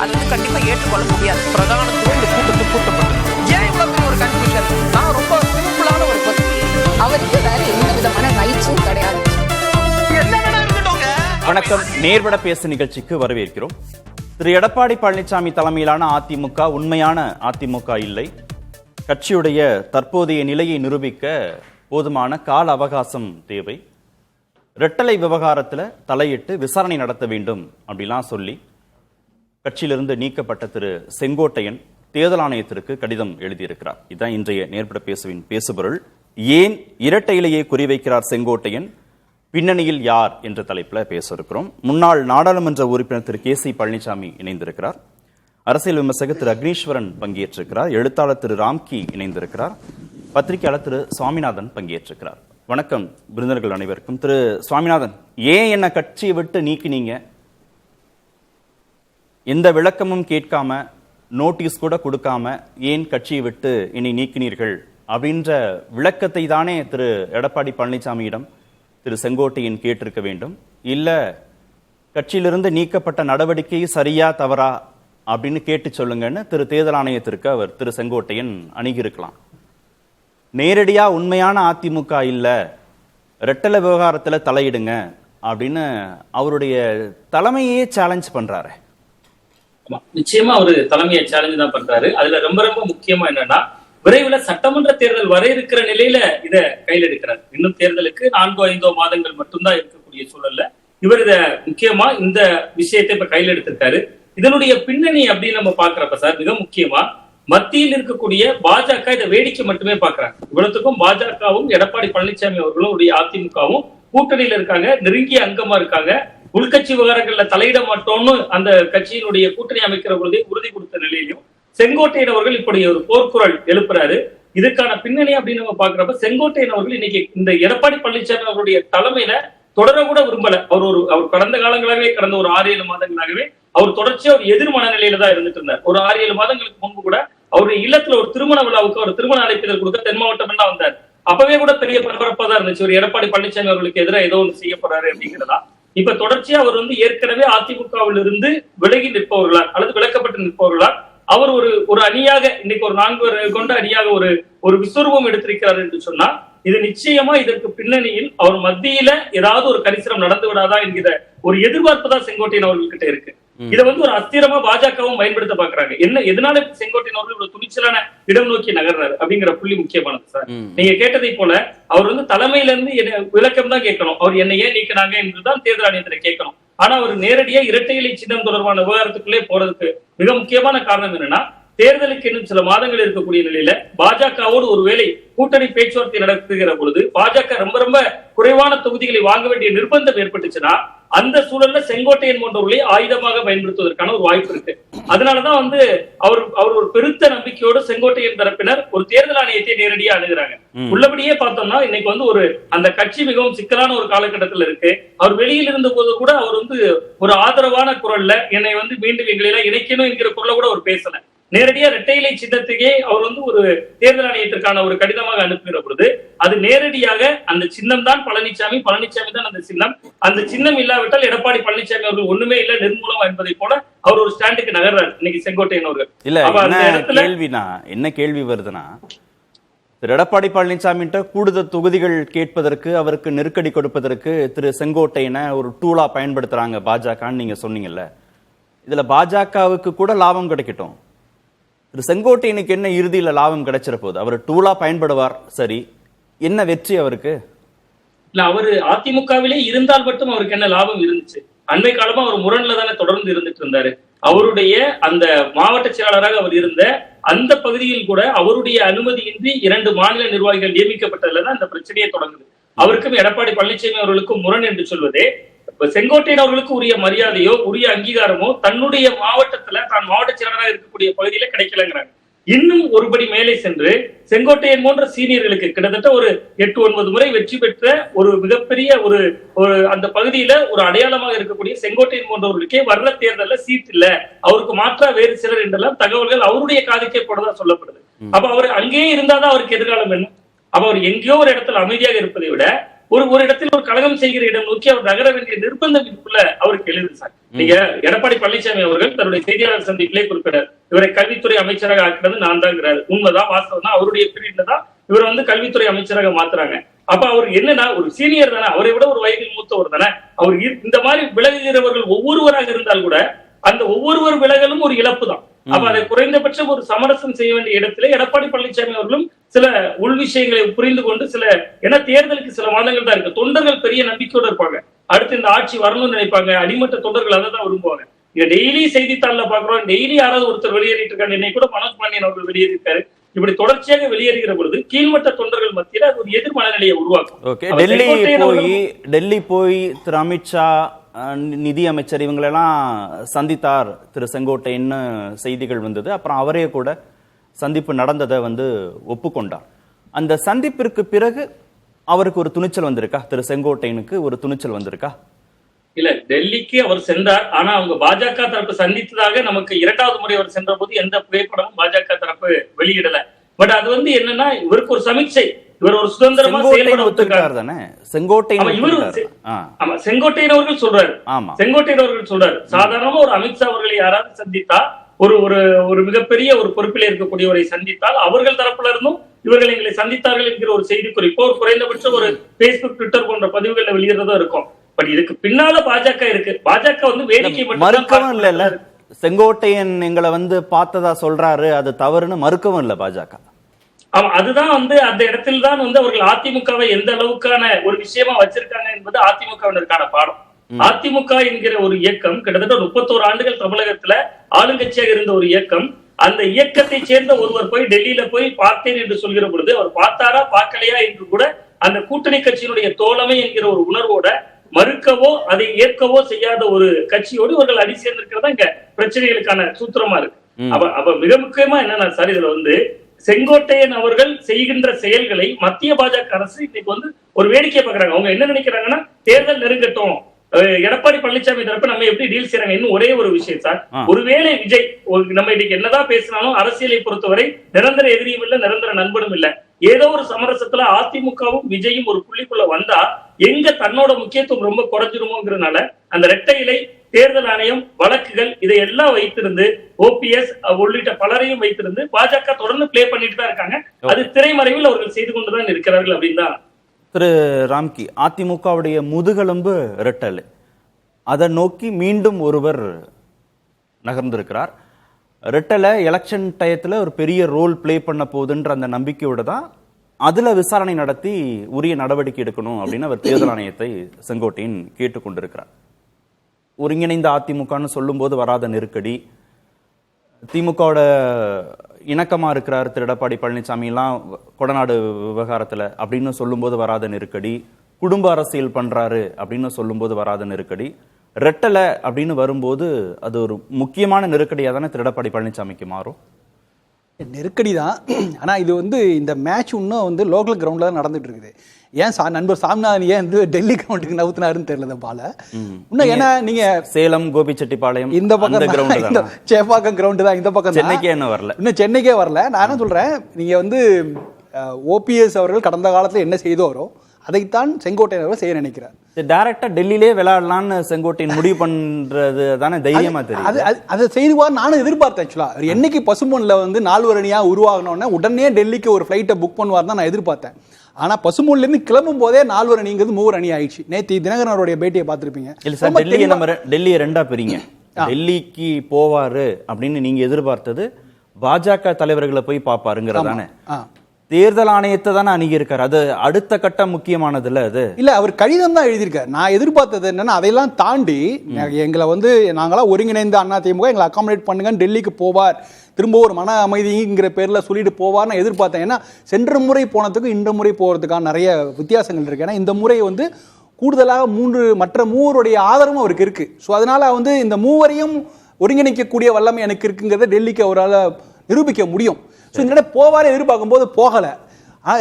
அது வந்து கண்டிப்பா ஏற்றுக்கொள்ள முடியாது. பிரதானத்துவம் இந்த கூட்டத்தை கூட்டப்பட்டது. ஏன் இவ்வளவு பெரிய ஒரு கன்ஃபியூஷன்? நான் ரொம்ப சிம்பிளான ஒரு அவருக்கு வேற எந்த விதமான ரைட்ஸும் கிடையாது. வணக்கம், நேர்பட பேசு நிகழ்ச்சிக்கு வரவேற்கிறோம். திரு எடப்பாடி பழனிசாமி தலைமையிலான அதிமுக உண்மையான அதிமுக இல்லை. கட்சியுடைய தற்போதைய நிலையை நிரூபிக்க போதுமான கால அவகாசம் தேவை. ரெட்டலை விவகாரத்தில் தலையிட்டு விசாரணை நடத்த வேண்டும் அப்படிலாம் சொல்லி கட்சியிலிருந்து நீக்கப்பட்ட திரு செங்கோட்டையன் தேர்தல் ஆணையத்திற்கு கடிதம் எழுதியிருக்கிறார். இதுதான் இன்றைய நேர்பட பேசுவின் பேசுபொருள். ஏன் இரட்டை இலையை குறிவைக்கிறார் செங்கோட்டையன், பின்னணியில் யார் என்ற தலைப்பில் பேச இருக்கிறோம். முன்னாள் நாடாளுமன்ற உறுப்பினர் திரு கே.சி. பழனிசாமி இணைந்திருக்கிறார். அரசியல் விமர்சகர் திரு அக்னீஸ்வரன் பங்கேற்றிருக்கிறார். எழுத்தாளர் திரு ராம்கி இணைந்திருக்கிறார். பத்திரிகையாளர் திரு சுவாமிநாதன் பங்கேற்றிருக்கிறார். வணக்கம் விருந்தினர்கள் அனைவருக்கும். திரு சுவாமிநாதன், ஏன் என்ன கட்சியை விட்டு நீக்கினீங்க? எந்த விளக்கமும் கேட்காம, நோட்டீஸ் கூட கொடுக்காம ஏன் கட்சியை விட்டு என்னை நீக்கினீர்கள் அப்படின்ற விளக்கத்தை தானே திரு எடப்பாடி பழனிசாமியிடம் திரு செங்கோட்டையன் கேட்டிருக்க வேண்டும். இல்ல கட்சியிலிருந்து நீக்கப்பட்ட நடவடிக்கை சரியா தவறா அப்படின்னு கேட்டு சொல்லுங்கன்னு திரு தேர்தல் ஆணையத்திற்கு அவர் திரு செங்கோட்டையன் அணுகியிருக்கலாம். நேரடியா உண்மையான அதிமுக இல்ல, ரெட்டலை விவகாரத்துல தலையிடுங்க அப்படின்னு அவருடைய தலைமையே சேலஞ்ச் பண்றாரு. நிச்சயமா அவரு தலைமையை சேலஞ்ச் தான் பண்றாரு. அதுல ரொம்ப ரொம்ப முக்கியமா என்னன்னா, விரைவில் சட்டமன்ற தேர்தல் வர இருக்கிற நிலையில இத கையில் எடுக்கிறார். இன்னும் தேர்தலுக்கு 4-5 மாதங்கள் மட்டும்தான் இருக்கக்கூடிய சூழல்ல இவர் இத முக்கியமா இந்த விஷயத்தை இப்ப கையில் எடுத்திருக்காரு. இதனுடைய பின்னணி அப்படின்னு நம்ம பாக்குறப்ப சார், மிக முக்கியமா மத்தியில் இருக்கக்கூடிய பாஜக இதை வேடிக்கை மட்டுமே பாக்குறாங்க. இவ்வளவுக்கும் பாஜகவும் எடப்பாடி பழனிசாமி அவர்களும் அதிமுகவும் கூட்டணியில இருக்காங்க, நெருங்கிய அங்கமா இருக்காங்க. உள்கட்சி விவகாரங்கள்ல தலையிட மாட்டோம்னு அந்த கட்சியினுடைய கூட்டணி அமைக்கிற பொழுதே உறுதி கொடுத்த நிலையிலும் செங்கோட்டையன் அவர்கள் இப்படி ஒரு போர்க்குரல் எழுப்புறாரு. இதுக்கான பின்னணி அப்படின்னு நம்ம பாக்குறப்ப, செங்கோட்டையன் அவர்கள் இன்னைக்கு இந்த எடப்பாடி பழனிசாமி அவருடைய தலைமையில தொடர கூட விரும்பல. அவர் கடந்த காலங்களாகவே, கடந்த ஒரு 6-7 மாதங்களாகவே அவர் தொடர்ச்சியா ஒரு எதிர் மனநிலையில தான் இருந்துட்டு இருந்தார். ஒரு 6-7 மாதங்களுக்கு முன்பு கூட அவருடைய இல்லத்துல ஒரு திருமண விழாவுக்கு ஒரு திருமண அழைப்பிதழ் கொடுக்க தென் மாவட்டம் எல்லாம் வந்தார். அப்பவே கூட பெரிய பரபரப்பா தான் இருந்துச்சு. ஒரு எடப்பாடி பழனிசாமி அவர்களுக்கு எதிராக ஏதோ ஒன்று செய்ய போறாரு அப்படிங்கிறதா. இப்ப தொடர்ச்சியா அவர் ஏற்கனவே அதிமுகவில் இருந்து விலகி நிற்பவர்களா அல்லது விலக்கப்பட்டு நிற்பவர்களா அவர் ஒரு அணியாக இன்னைக்கு ஒரு 4 பேர் கொண்ட அணியாக ஒரு விஸ்வரூபம் எடுத்திருக்கிறார் என்று சொன்னா, இது நிச்சயமா இதற்கு பின்னணியில் அவர் மத்தியில ஏதாவது ஒரு கரிசனம் நடந்து விடாதா என்கிற ஒரு எதிர்பார்ப்பு தான் செங்கோட்டையன் அவர்கள்கிட்ட இருக்கு. இதை ஒரு அஸ்திரமா பாஜகவும் பயன்படுத்த பாக்குறாங்க. எதனால செங்கோட்டையன் அவர்கள் இவ்வளவு துணிச்சலான இடம் நோக்கி நகர்றாரு அப்படிங்கிற புள்ளி முக்கியமானது சார். நீங்க கேட்டதை போல அவர் தலைமையில இருந்து விளக்கம் தான் கேட்கணும். அவர் என்ன ஏன் நீக்கினாங்க என்றுதான் தேர்தல் ஆணையத்தில் கேட்கணும். ஆனா அவர் நேரடியா இரட்டை இலை சின்னம் தொடர்பான விவகாரத்துக்குள்ளே போறதுக்கு மிக முக்கியமான காரணம் என்னன்னா, தேர்தலுக்கு இன்னும் சில மாதங்கள் இருக்கக்கூடிய நிலையில பாஜகவோடு ஒருவேளை கூட்டணி பேச்சுவார்த்தை நடத்துகிற பொழுது பாஜக ரொம்ப ரொம்ப குறைவான தொகுதிகளை வாங்க வேண்டிய நிர்பந்தம் ஏற்பட்டுச்சுன்னா, அந்த சூழல்ல செங்கோட்டையன் போன்றவர்களை ஆயுதமாக பயன்படுத்துவதற்கான ஒரு வாய்ப்பு இருக்கு. அதனாலதான் அவர் ஒரு பெருத்த நம்பிக்கையோடு செங்கோட்டையன் தரப்பினர் ஒரு தேர்தல் ஆணையத்தை நேரடியா அணுகிறாங்க. உள்ளபடியே பார்த்தோம்னா இன்னைக்கு ஒரு அந்த கட்சி மிகவும் சிக்கலான ஒரு காலகட்டத்தில் இருக்கு. அவர் வெளியில் இருந்த போது கூட அவர் ஒரு ஆதரவான குரல்ல என்னை மீண்டும் எங்களெல்லாம் இணைக்கணும் என்கிற குரலை கூட அவர் பேசல. நேரடியா இரட்டை இலை சின்னத்துக்கே அவர் ஒரு தேர்தல் ஆணையத்திற்கான ஒரு கடிதமாக அனுப்புகிற பொழுது அது நேரடியாக அந்த சின்னம் தான் பழனிசாமி தான் அந்த சின்னம். அந்த சின்னம் இல்லாவிட்டால் எடப்பாடி பழனிசாமி அவர்கள் ஒண்ணுமே இல்ல, நிர்மூலம் என்பதை போல அவர் ஒரு ஸ்டாண்டுக்கு நகர்றாரு இன்னைக்கு செங்கோட்டையன் அவர்கள். இல்ல, என்ன கேள்வி வருதுன்னா, திரு எடப்பாடி பழனிசாமி கூடுதல் தொகுதிகள் கேட்பதற்கு, அவருக்கு நெருக்கடி கொடுப்பதற்கு திரு செங்கோட்டையனை ஒரு டூலா பயன்படுத்துறாங்க பாஜகன்னு நீங்க சொன்னீங்கல்ல. இதுல பாஜகவுக்கு கூட லாபம் கிடைக்கட்டும், திரு செங்கோட்டையனுக்கு என்ன இறுதியில லாபம் கிடைச்சிட போகுது? அவர் டூலா பயன்படுவார், சரி, என்ன வெற்றி அவருக்கு? இல்ல, அவரு அதிமுகவிலே இருந்தால் மட்டும் அவருக்கு என்ன லாபம் இருந்துச்சு? அண்மை காலமா அவர் முரண்ல தானே தொடர்ந்து இருந்துட்டு இருந்தாரு. அவருடைய அந்த மாவட்ட செயலாளராக அவர் இருந்த அந்த பகுதியில் கூட அவருடைய அனுமதியின்றி 2 மாநில நிர்வாகிகள் நியமிக்கப்பட்டதுலதான் இந்த பிரச்சனையே தொடங்குது. அவருக்கும் எடப்பாடி பழனிசாமி அவர்களுக்கும் முரண் என்று சொல்வதே, செங்கோட்டையன் அவர்களுக்கு உரிய மரியாதையோ உரிய அங்கீகாரமோ தன்னுடைய மாவட்டத்துல தான் மாவட்ட செயலராக இருக்கக்கூடிய பகுதியில கிடைக்கலங்கிறாங்க. இன்னும் ஒருபடி மேலே சென்று செங்கோட்டையன் போன்ற சீனியர்களுக்கு கிட்டத்தட்ட ஒரு 8-9 முறை வெற்றி பெற்ற ஒரு மிகப்பெரிய ஒரு அந்த பகுதியில ஒரு அடையாளமாக இருக்கக்கூடிய செங்கோட்டையன் போன்றவர்களுக்கே வர்ற தேர்தல்ல சீட் இல்ல, அவருக்கு மாற்றா வேறு சிலர் என்றெல்லாம் தகவல்கள் அவருடைய காதுக்கே போடதான் சொல்லப்படுது. அப்ப அவர் அங்கேயே இருந்தாதான் அவருக்கு எதிர்காலம் என்ன? அப்ப அவர் எங்கேயோ ஒரு இடத்துல அமைதியாக இருப்பதை விட ஒரு இடத்தில் ஒரு கழகம் செய்கிற இடம் நோக்கி அவர் நகர வேண்டிய நிர்பந்தம் இதுக்குள்ள அவருக்கு எழுது சார். நீங்க எடப்பாடி பழனிசாமி அவர்கள் தன்னுடைய செய்தியாளர் சந்திப்பிலே குறிப்பிட்டார், இவரை கல்வித்துறை அமைச்சராக ஆக்கினது நான் தான்ங்கிறாரு. உண்மைதான், வாஸ்தவம் தான். அவருடைய பீரியட்ல தான் இவரை கல்வித்துறை அமைச்சராக மாத்துறாங்க. அப்ப அவர் என்னன்னா ஒரு சீனியர் தானே, அவரை விட ஒரு வயதில் மூத்தவர் தானே. அவர் இந்த மாதிரி விலகுகிறவர்கள் ஒவ்வொருவராக இருந்தால் கூட அந்த ஒவ்வொருவர் விலகலும் ஒரு இழப்பு தான். அப்ப அதை குறைந்தபட்சம் ஒரு சமரசம் செய்ய வேண்டிய இடத்துல எடப்பாடி பழனிசாமி அவர்களும் சில உள் விஷயங்களை புரிந்து கொண்டு ஏன்னா தேர்தலுக்கு சில மாதங்கள் தான் இருக்கு. தொண்டர்கள் பெரிய நம்பிக்கையோட இருப்பாங்க, அடுத்து இந்த ஆட்சி வரணும்னு நினைப்பாங்க. அடிமட்ட தொண்டர்கள் அதை தான் விரும்புவாங்க. இங்க டெய்லி செய்தித்தாள்ல பாக்குறோம், டெய்லி யாராவது ஒருத்தர் வெளியேறிட்டு இருக்காங்க. இன்னைக்கு கூட மனோஜ் பாண்டியன் அவர்கள் வெளியேறியிருக்காரு. இப்படி தொடர்ச்சியாக வெளியேறுகிற பொழுது கீழ்மட்ட தொண்டர்கள் மத்தியில் அது ஒரு எதிர் மனநிலையை உருவாக்கும். டெல்லி போய் திரு அமித்ஷா, நிதி அமைச்சர் இவங்களெல்லாம் சந்தித்தார் திரு செங்கோட்டையன் செய்திகள் வந்தது. அப்புறம் அவரே கூட சந்திப்பு நடந்ததை ஒப்புக்கொண்டார். அந்த சந்திப்பிற்கு பிறகு அவருக்கு ஒரு துணிச்சல் வந்திருக்கா? திரு செங்கோட்டையனுக்கு ஒரு துணிச்சல் வந்திருக்கா? இல்ல, டெல்லிக்கு அவர் சென்றார். ஆனா அவங்க பாஜக தரப்பு சந்தித்ததாக நமக்கு இரண்டாவது முறை அவர் சென்ற போது எந்த புகைப்படமும் பாஜக தரப்பு வெளியிடல. பட் அது என்னன்னா இவருக்கு ஒரு சமீட்சை, இவர் ஒரு சுதந்திரமா செயல்பட ஒத்துக்கிறார் தானே செங்கோட்டையன் அவர்கள் சொல்றாரு. செங்கோட்டையன் அவர்கள் சொல்றாரு, சாதாரணமா ஒரு அமித்ஷா அவர்களை யாராவது சந்தித்தா, ஒரு ஒரு மிகப்பெரிய ஒரு பொறுப்பில் இருக்கக்கூடியவரை சந்தித்தால் அவர்கள் தரப்புல இருந்தும் இவர்கள் எங்களை சந்தித்தார்கள் என்கிற ஒரு செய்தி குறிப்போ ஒரு குறைந்தபட்சம் ஒரு பேஸ்புக், ட்விட்டர் போன்ற பதிவுகள்ல வெளியிடுறதா இருக்கும். பட் இதுக்கு பின்னால பாஜக இருக்கு. பாஜக வேடிக்கை மறுக்கவும் இல்ல. செங்கோட்டையன் எங்களை பார்த்ததா சொல்றாரு, அது தவறுன்னு மறுக்கவும் இல்ல பாஜக. அதுதான் அந்த இடத்தில் தான் அவர்கள் அதிமுகவை எந்த அளவுக்கான ஒரு விஷயமா வச்சிருக்காங்க என்பது அதிமுகவினருக்கான பாடம். அதிமுக என்கிற ஒரு இயக்கம் கிட்டத்தட்ட 31 ஆண்டுகள் தமிழகத்துல ஆளுங்கட்சியாக இருந்த ஒரு இயக்கம். அந்த இயக்கத்தை சேர்ந்த ஒருவர் போய் டெல்லியில போய் பார்த்தேன் என்று சொல்கிற பொழுது அவர் பார்த்தாரா பார்க்கலையா என்று கூட அந்த கூட்டணி கட்சியினுடைய தோழமை என்கிற ஒரு உணர்வோட மறுக்கவோ அதை ஏற்கவோ செய்யாத ஒரு கட்சியோடு இவர்கள் அடி சேர்ந்திருக்கிறதா இங்க பிரச்சனைகளுக்கான சூத்திரமா இருக்கு. அப்ப மிக முக்கியமா என்னன்னா சார், இதுல செங்கோட்டையன் அவர்கள் செய்கின்ற செயல்களை மத்திய பாஜக அரசு இன்னைக்கு ஒரு வேடிக்கை பாக்குறாங்க. அவங்க என்ன நினைக்கிறாங்கன்னா, தேர்தல் நெருங்கட்டும், எடப்பாடி பழனிசாமி தரப்பு நம்ம எப்படி டீல் செய்யறாங்க. இன்னும் ஒரே ஒரு விஷயம் சார், ஒருவேளை விஜய் நம்ம இன்னைக்கு என்னதான் பேசினாலும் அரசியலை பொறுத்தவரை நிரந்தர எதிரியும் இல்ல, நிரந்தர நண்பனும் இல்ல. ஏதோ ஒரு சமரசத்துல அதிமுகவும் விஜயும் ஒரு புள்ளிக்குள்ள வந்தா எங்க தன்னோட முக்கியத்துவம் ரொம்ப குறைஞ்சிருமோங்கிறதுனால அந்த இரட்டை இலை, தேர்தல் ஆணையம், வழக்குகள் இதையெல்லாம் வைத்திருந்து ஓபிஎஸ் உள்ளிட்ட பலரையும் வைத்திருந்து பாஜக தொடர்ந்து பிளே பண்ணிட்டு தான் இருக்காங்க. அது திரைமறைவில் அவர்கள் செய்து கொண்டுதான் இருக்கிறார்கள் அப்படின்னு தான். திரு ராம்கி, அதிமுகவுடைய முதுகெலும்பு ரெட்டல், அதை நோக்கி மீண்டும் ஒருவர் நகர்ந்திருக்கிறார். ரெட்டலை எலெக்ஷன் டயத்துல ஒரு பெரிய ரோல் பிளே பண்ண போகுதுன்ற அந்த நம்பிக்கையோட தான் அதுல விசாரணை நடத்தி உரிய நடவடிக்கை எடுக்கணும் அப்படின்னு அவர் தேர்தல் ஆணையத்தை செங்கோட்டையன் கேட்டுக்கொண்டிருக்கிறார். ஒருங்கிணைந்த அதிமுகன்னு சொல்லும் போது வராத நெருக்கடி, திமுகவோட இணக்கமா இருக்கிறார் திரு எடப்பாடி பழனிசாமி எல்லாம் கொடநாடு விவகாரத்துல அப்படின்னு சொல்லும் போது வராத நெருக்கடி, குடும்ப அரசியல் பண்றாரு அப்படின்னு சொல்லும் போது வராத நெருக்கடி, ரெட்டலை அப்படின்னு வரும்போது அது ஒரு முக்கியமான நெருக்கடியா தானே திரு எடப்பாடி பழனிசாமிக்கு மாறும். நெருக்கடி தான். ஆனா இது இந்த மேட்ச் இன்னும் லோக்கல் கிரவுண்ட்ல தான் நடந்துட்டு இருக்குது. ஏன் நண்பர் சாமிநாதன் ஏன் டெல்லி கிரவுண்டுக்கு நவுத்தினாருன்னு தெரியல பால. இன்னும் ஏன்னா நீங்க சேலம், கோபிச்செட்டிப்பாளையம் இந்த பக்கம் சேப்பாக்கம் கிரவுண்டு தான், இந்த பக்கம் சென்னைக்கே என்ன வரல, இன்னும் சென்னைக்கே வரல. நான் என்ன சொல்றேன், நீங்க ஓபிஎஸ் அவர்கள் கடந்த காலத்துல என்ன செய்தோரோ அதைத்தான் செங்கோட்டையன் அவர்கள் செய்ய நினைக்கிறார். டைரக்டா டெல்லியிலே விளையாடலாம்னு செங்கோட்டையன் முடிவு பண்றது தானே தைரியமா தெரியும். அதை செய்துவார் நானும் எதிர்பார்த்தேன். ஆக்சுவலா என்னைக்கு பசும்பொன்ல 4 அணியா உருவாகணும்னா உடனே டெல்லிக்கு ஒரு ஃபிளைட்டை புக் பண்ணுவார் தான் நான் எதிர்பார்த்தேன். ஆனா பசும்பொன்ல இருந்து கிளம்பும் போதே 4 அணிங்கிறது 3 அணி ஆயிடுச்சு. நேற்று தினகரன் அவருடைய பேட்டியை பார்த்திருப்பீங்க. இல்ல சார், டெல்லியை ரெண்டா பிரிங்க. டெல்லிக்கு போவாரு அப்படின்னு நீங்க எதிர்பார்த்தது பாஜக தலைவர்களை போய் பாப்பாருங்கிறதானே. தேர்தல் ஆணையத்தை தானே அணுகி இருக்காரு, அது அடுத்த கட்டம் முக்கியமானது இல்ல. அது இல்ல, அவர் கடிதம் தான் எழுதியிருக்காரு. நான் எதிர்பார்த்தது என்னன்னா, அதையெல்லாம் தாண்டி எங்களை நாங்களா ஒருங்கிணைந்த அதிமுக எங்களை அகாமடேட் பண்ணுங்கன்னு டெல்லிக்கு போவார், திரும்ப ஒரு மன அமைதிங்கிற பேர்ல சொல்லிட்டு போவார் நான் எதிர்பார்த்தேன். ஏன்னா சென்ற முறை போனதுக்கும் இந்த முறை போறதுக்கான நிறைய வித்தியாசங்கள் இருக்கு. ஏன்னா இந்த முறை கூடுதலாக மற்ற மூவருடைய ஆதரவும் அவருக்கு இருக்கு. ஸோ அதனால இந்த மூவரையும் ஒருங்கிணைக்கக்கூடிய வல்லமை எனக்கு இருக்குங்கிறத டெல்லிக்கு அவரால் நிரூபிக்க முடியும். ஸோ இந்த போவாரே எதிர்பார்க்கும் போது போகல.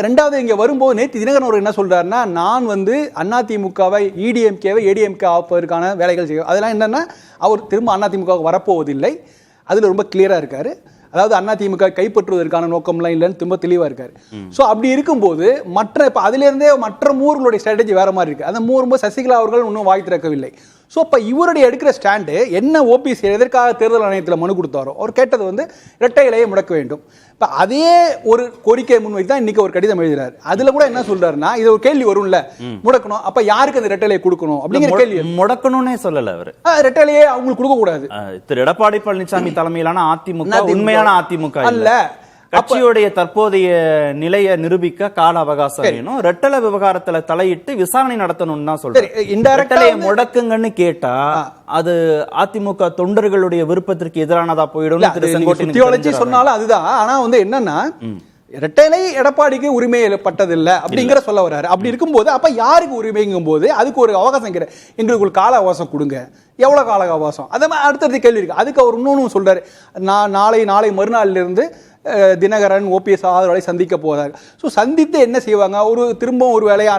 ரெண்டாவது இங்க வரும்போது நேற்று தினகரன் அவர் என்ன சொல்றாருன்னா, நான் அதிமுகவை இடிஎம்கேவை ஏடிஎம்கே ஆப்பதற்கான வேலைகள் செய்யும். அதெல்லாம் என்னன்னா அவர் திரும்ப அதிமுகவுக்கு வரப்போவதில்லை, அதுல ரொம்ப கிளியரா இருக்காரு. அதாவது அதிமுக கைப்பற்றுவதற்கான நோக்கம்லாம் இல்லைன்னு ரொம்ப தெளிவா இருக்காரு. ஸோ அப்படி இருக்கும்போது இப்போ அதிலிருந்தே மற்ற மூவர்களுடைய ஸ்ட்ராட்டஜி வேற மாதிரி இருக்கு. அந்த மூவரும் சசிகலா அவர்கள் இன்னும் வாய் திறக்கவில்லை. ஸோ இப்போ இவருடைய எடுக்கிற ஸ்டாண்டு என்ன, ஓபிஎஸ் எதற்காக தேர்தல் ஆணையத்தில் மனு கொடுத்தாரோ அவர் கேட்டது வந்து இரட்டை இலையை முடக்க வேண்டும். இப்போ அதே ஒரு கோரிக்கையை முன்வைத்து தான் இன்னைக்கு ஒரு கடிதம் எழுதுறாரு. அதுல கூட என்ன சொல்றாருன்னா, இது ஒரு கேள்வி வரும்ல, முடக்கணும், அப்ப யாருக்கு அந்த இரட்டை இலையை கொடுக்கணும் அப்படிங்கிற கேள்வி. முடக்கணும்னே சொல்லல அவரு, இரட்டை இலையை அவங்களுக்கு கொடுக்க கூடாது. திரு எடப்பாடி பழனிசாமி தலைமையிலான அதிமுக உண்மையான அதிமுக அல்ல. கட்சியுடைய தற்போதைய நிலையை நிரூபிக்க கால அவகாசம் வேணும். ரெட்டலை விவகாரத்துல தலையிட்டு விசாரணை நடத்தணும்னு தான் சொல்றேன். முடக்குங்கன்னு கேட்டா அது அதிமுக தொண்டர்களுடைய விருப்பத்திற்கு எதிரானதா போயிடும் சொன்னாலும் அதுதான். ஆனா வந்து என்னன்னா, இரட்டைலை எடப்பாடிக்கு உரிமை பட்டதில்லை அப்படிங்கிற சொல்ல வர்றாரு. அப்படி இருக்கும்போது அப்ப யாருக்கு உரிமைங்கும் போது அதுக்கு ஒரு அவகாசம் எங்களுக்கு ஒரு கால அவகாசம் கொடுங்க. எவ்வளவு கால அவகாசம்? அதே மாதிரி அடுத்தடுத்து கேள்வி இருக்கு. அதுக்கு அவர் இன்னொன்னு சொல்றாரு, நான் நாளை மறுநாளிலிருந்து இருந்து தினகரன் ஓபிஎஸ் ஆதரவை சந்திக்க போறாரு. ஸோ சந்தித்து என்ன செய்வாங்க, திரும்பவும் ஒரு வேலையை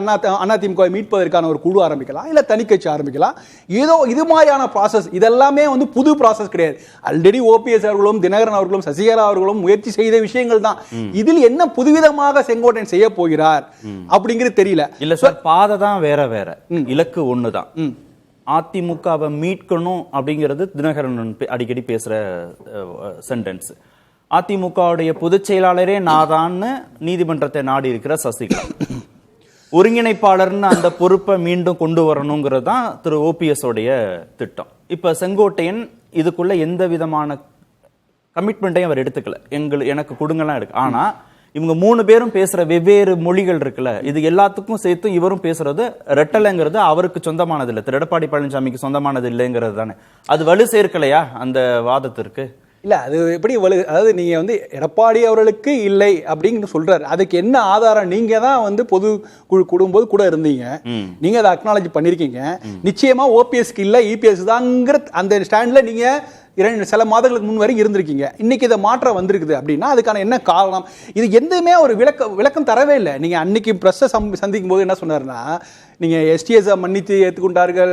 அதிமுக மீட்பதற்கான ஒரு குழு ஆரம்பிக்கலாம், இல்ல தனிக்கட்சி ஆரம்பிக்கலாம். ஏதோ இது மாதிரியான ப்ராசஸ், இதெல்லாமே வந்து புது ப்ராசஸ் கிடையாது. ஆல்ரெடி ஓபிஎஸ் அவர்களும் தினகரன் அவர்களும் சசிகலா அவர்களும் முயற்சி செய்த விஷயங்கள் தான். இதில் என்ன புதுவிதமாக செங்கோட்டையன் செய்ய போகிறார் அப்படிங்கிறது தெரியல. இல்ல சார், பாதை தான் வேற வேற, இலக்கு ஒண்ணுதான். அதிமுகவை மீட்கணும் அப்படிங்கிறது தினகரன் அடிக்கடி பேசுற சென்டென்ஸ். அதிமுகவுடைய பொதுச் செயலாளரே நாதான்னு நீதிமன்றத்தை நாடி இருக்கிற சசிகலா ஒருங்கிணைப்பாளர்னு அந்த பொறுப்பை மீண்டும் கொண்டு வரணுங்கிறது தான் திரு ஓபிஎஸ் உடைய திட்டம். இப்ப செங்கோட்டையன் இதுக்குள்ள எந்த விதமான கமிட்மெண்ட்டையும் அவர் எடுத்துக்கல. எனக்கு கொடுங்கலாம் இருக்கு. ஆனா இவங்க 3 பேரும் பேசுற வெவ்வேறு மொழிகள் இருக்குல்ல, இது எல்லாத்துக்கும் சேர்த்து இவரும் பேசுறது ரெட்டலைங்கிறது அவருக்கு சொந்தமானது இல்லை, திரு எடப்பாடி பழனிசாமிக்கு சொந்தமானது இல்லைங்கிறது தானே. அது வலு சேர்க்கலையா அந்த வாதத்திற்கு? இல்ல, அது எப்படி அதாவது நீங்க வந்து எடப்பாடி அவர்களுக்கு இல்லை அப்படின்னு சொல்றாரு. அதுக்கு என்ன ஆதாரம்? நீங்க தான் வந்து பொது குழு கூடும்போது கூட இருந்தீங்க, நீங்க அதை அக்னாலஜ் பண்ணிருக்கீங்க. நிச்சயமா ஓபிஎஸ்க்கு இல்ல இபிஎஸ் தான்ங்கிற அந்த ஸ்டாண்ட்ல நீங்க சில மாதங்களுக்கு முன் வரைக்கும் இருந்திருக்கீங்க. இன்னைக்கு இதை மாற்றம் வந்திருக்குது அப்படின்னா அதுக்கான என்ன காரணம்? இது எதுவுமே ஒரு விளக்கம் தரவே இல்லை. நீங்க அன்னைக்கு பிரஸ் சந்திக்கும் போது என்ன சொன்னாருன்னா, நீங்க எஸ்டிஎஸ் மன்னித்து ஏற்றுக்கொண்டார்கள்,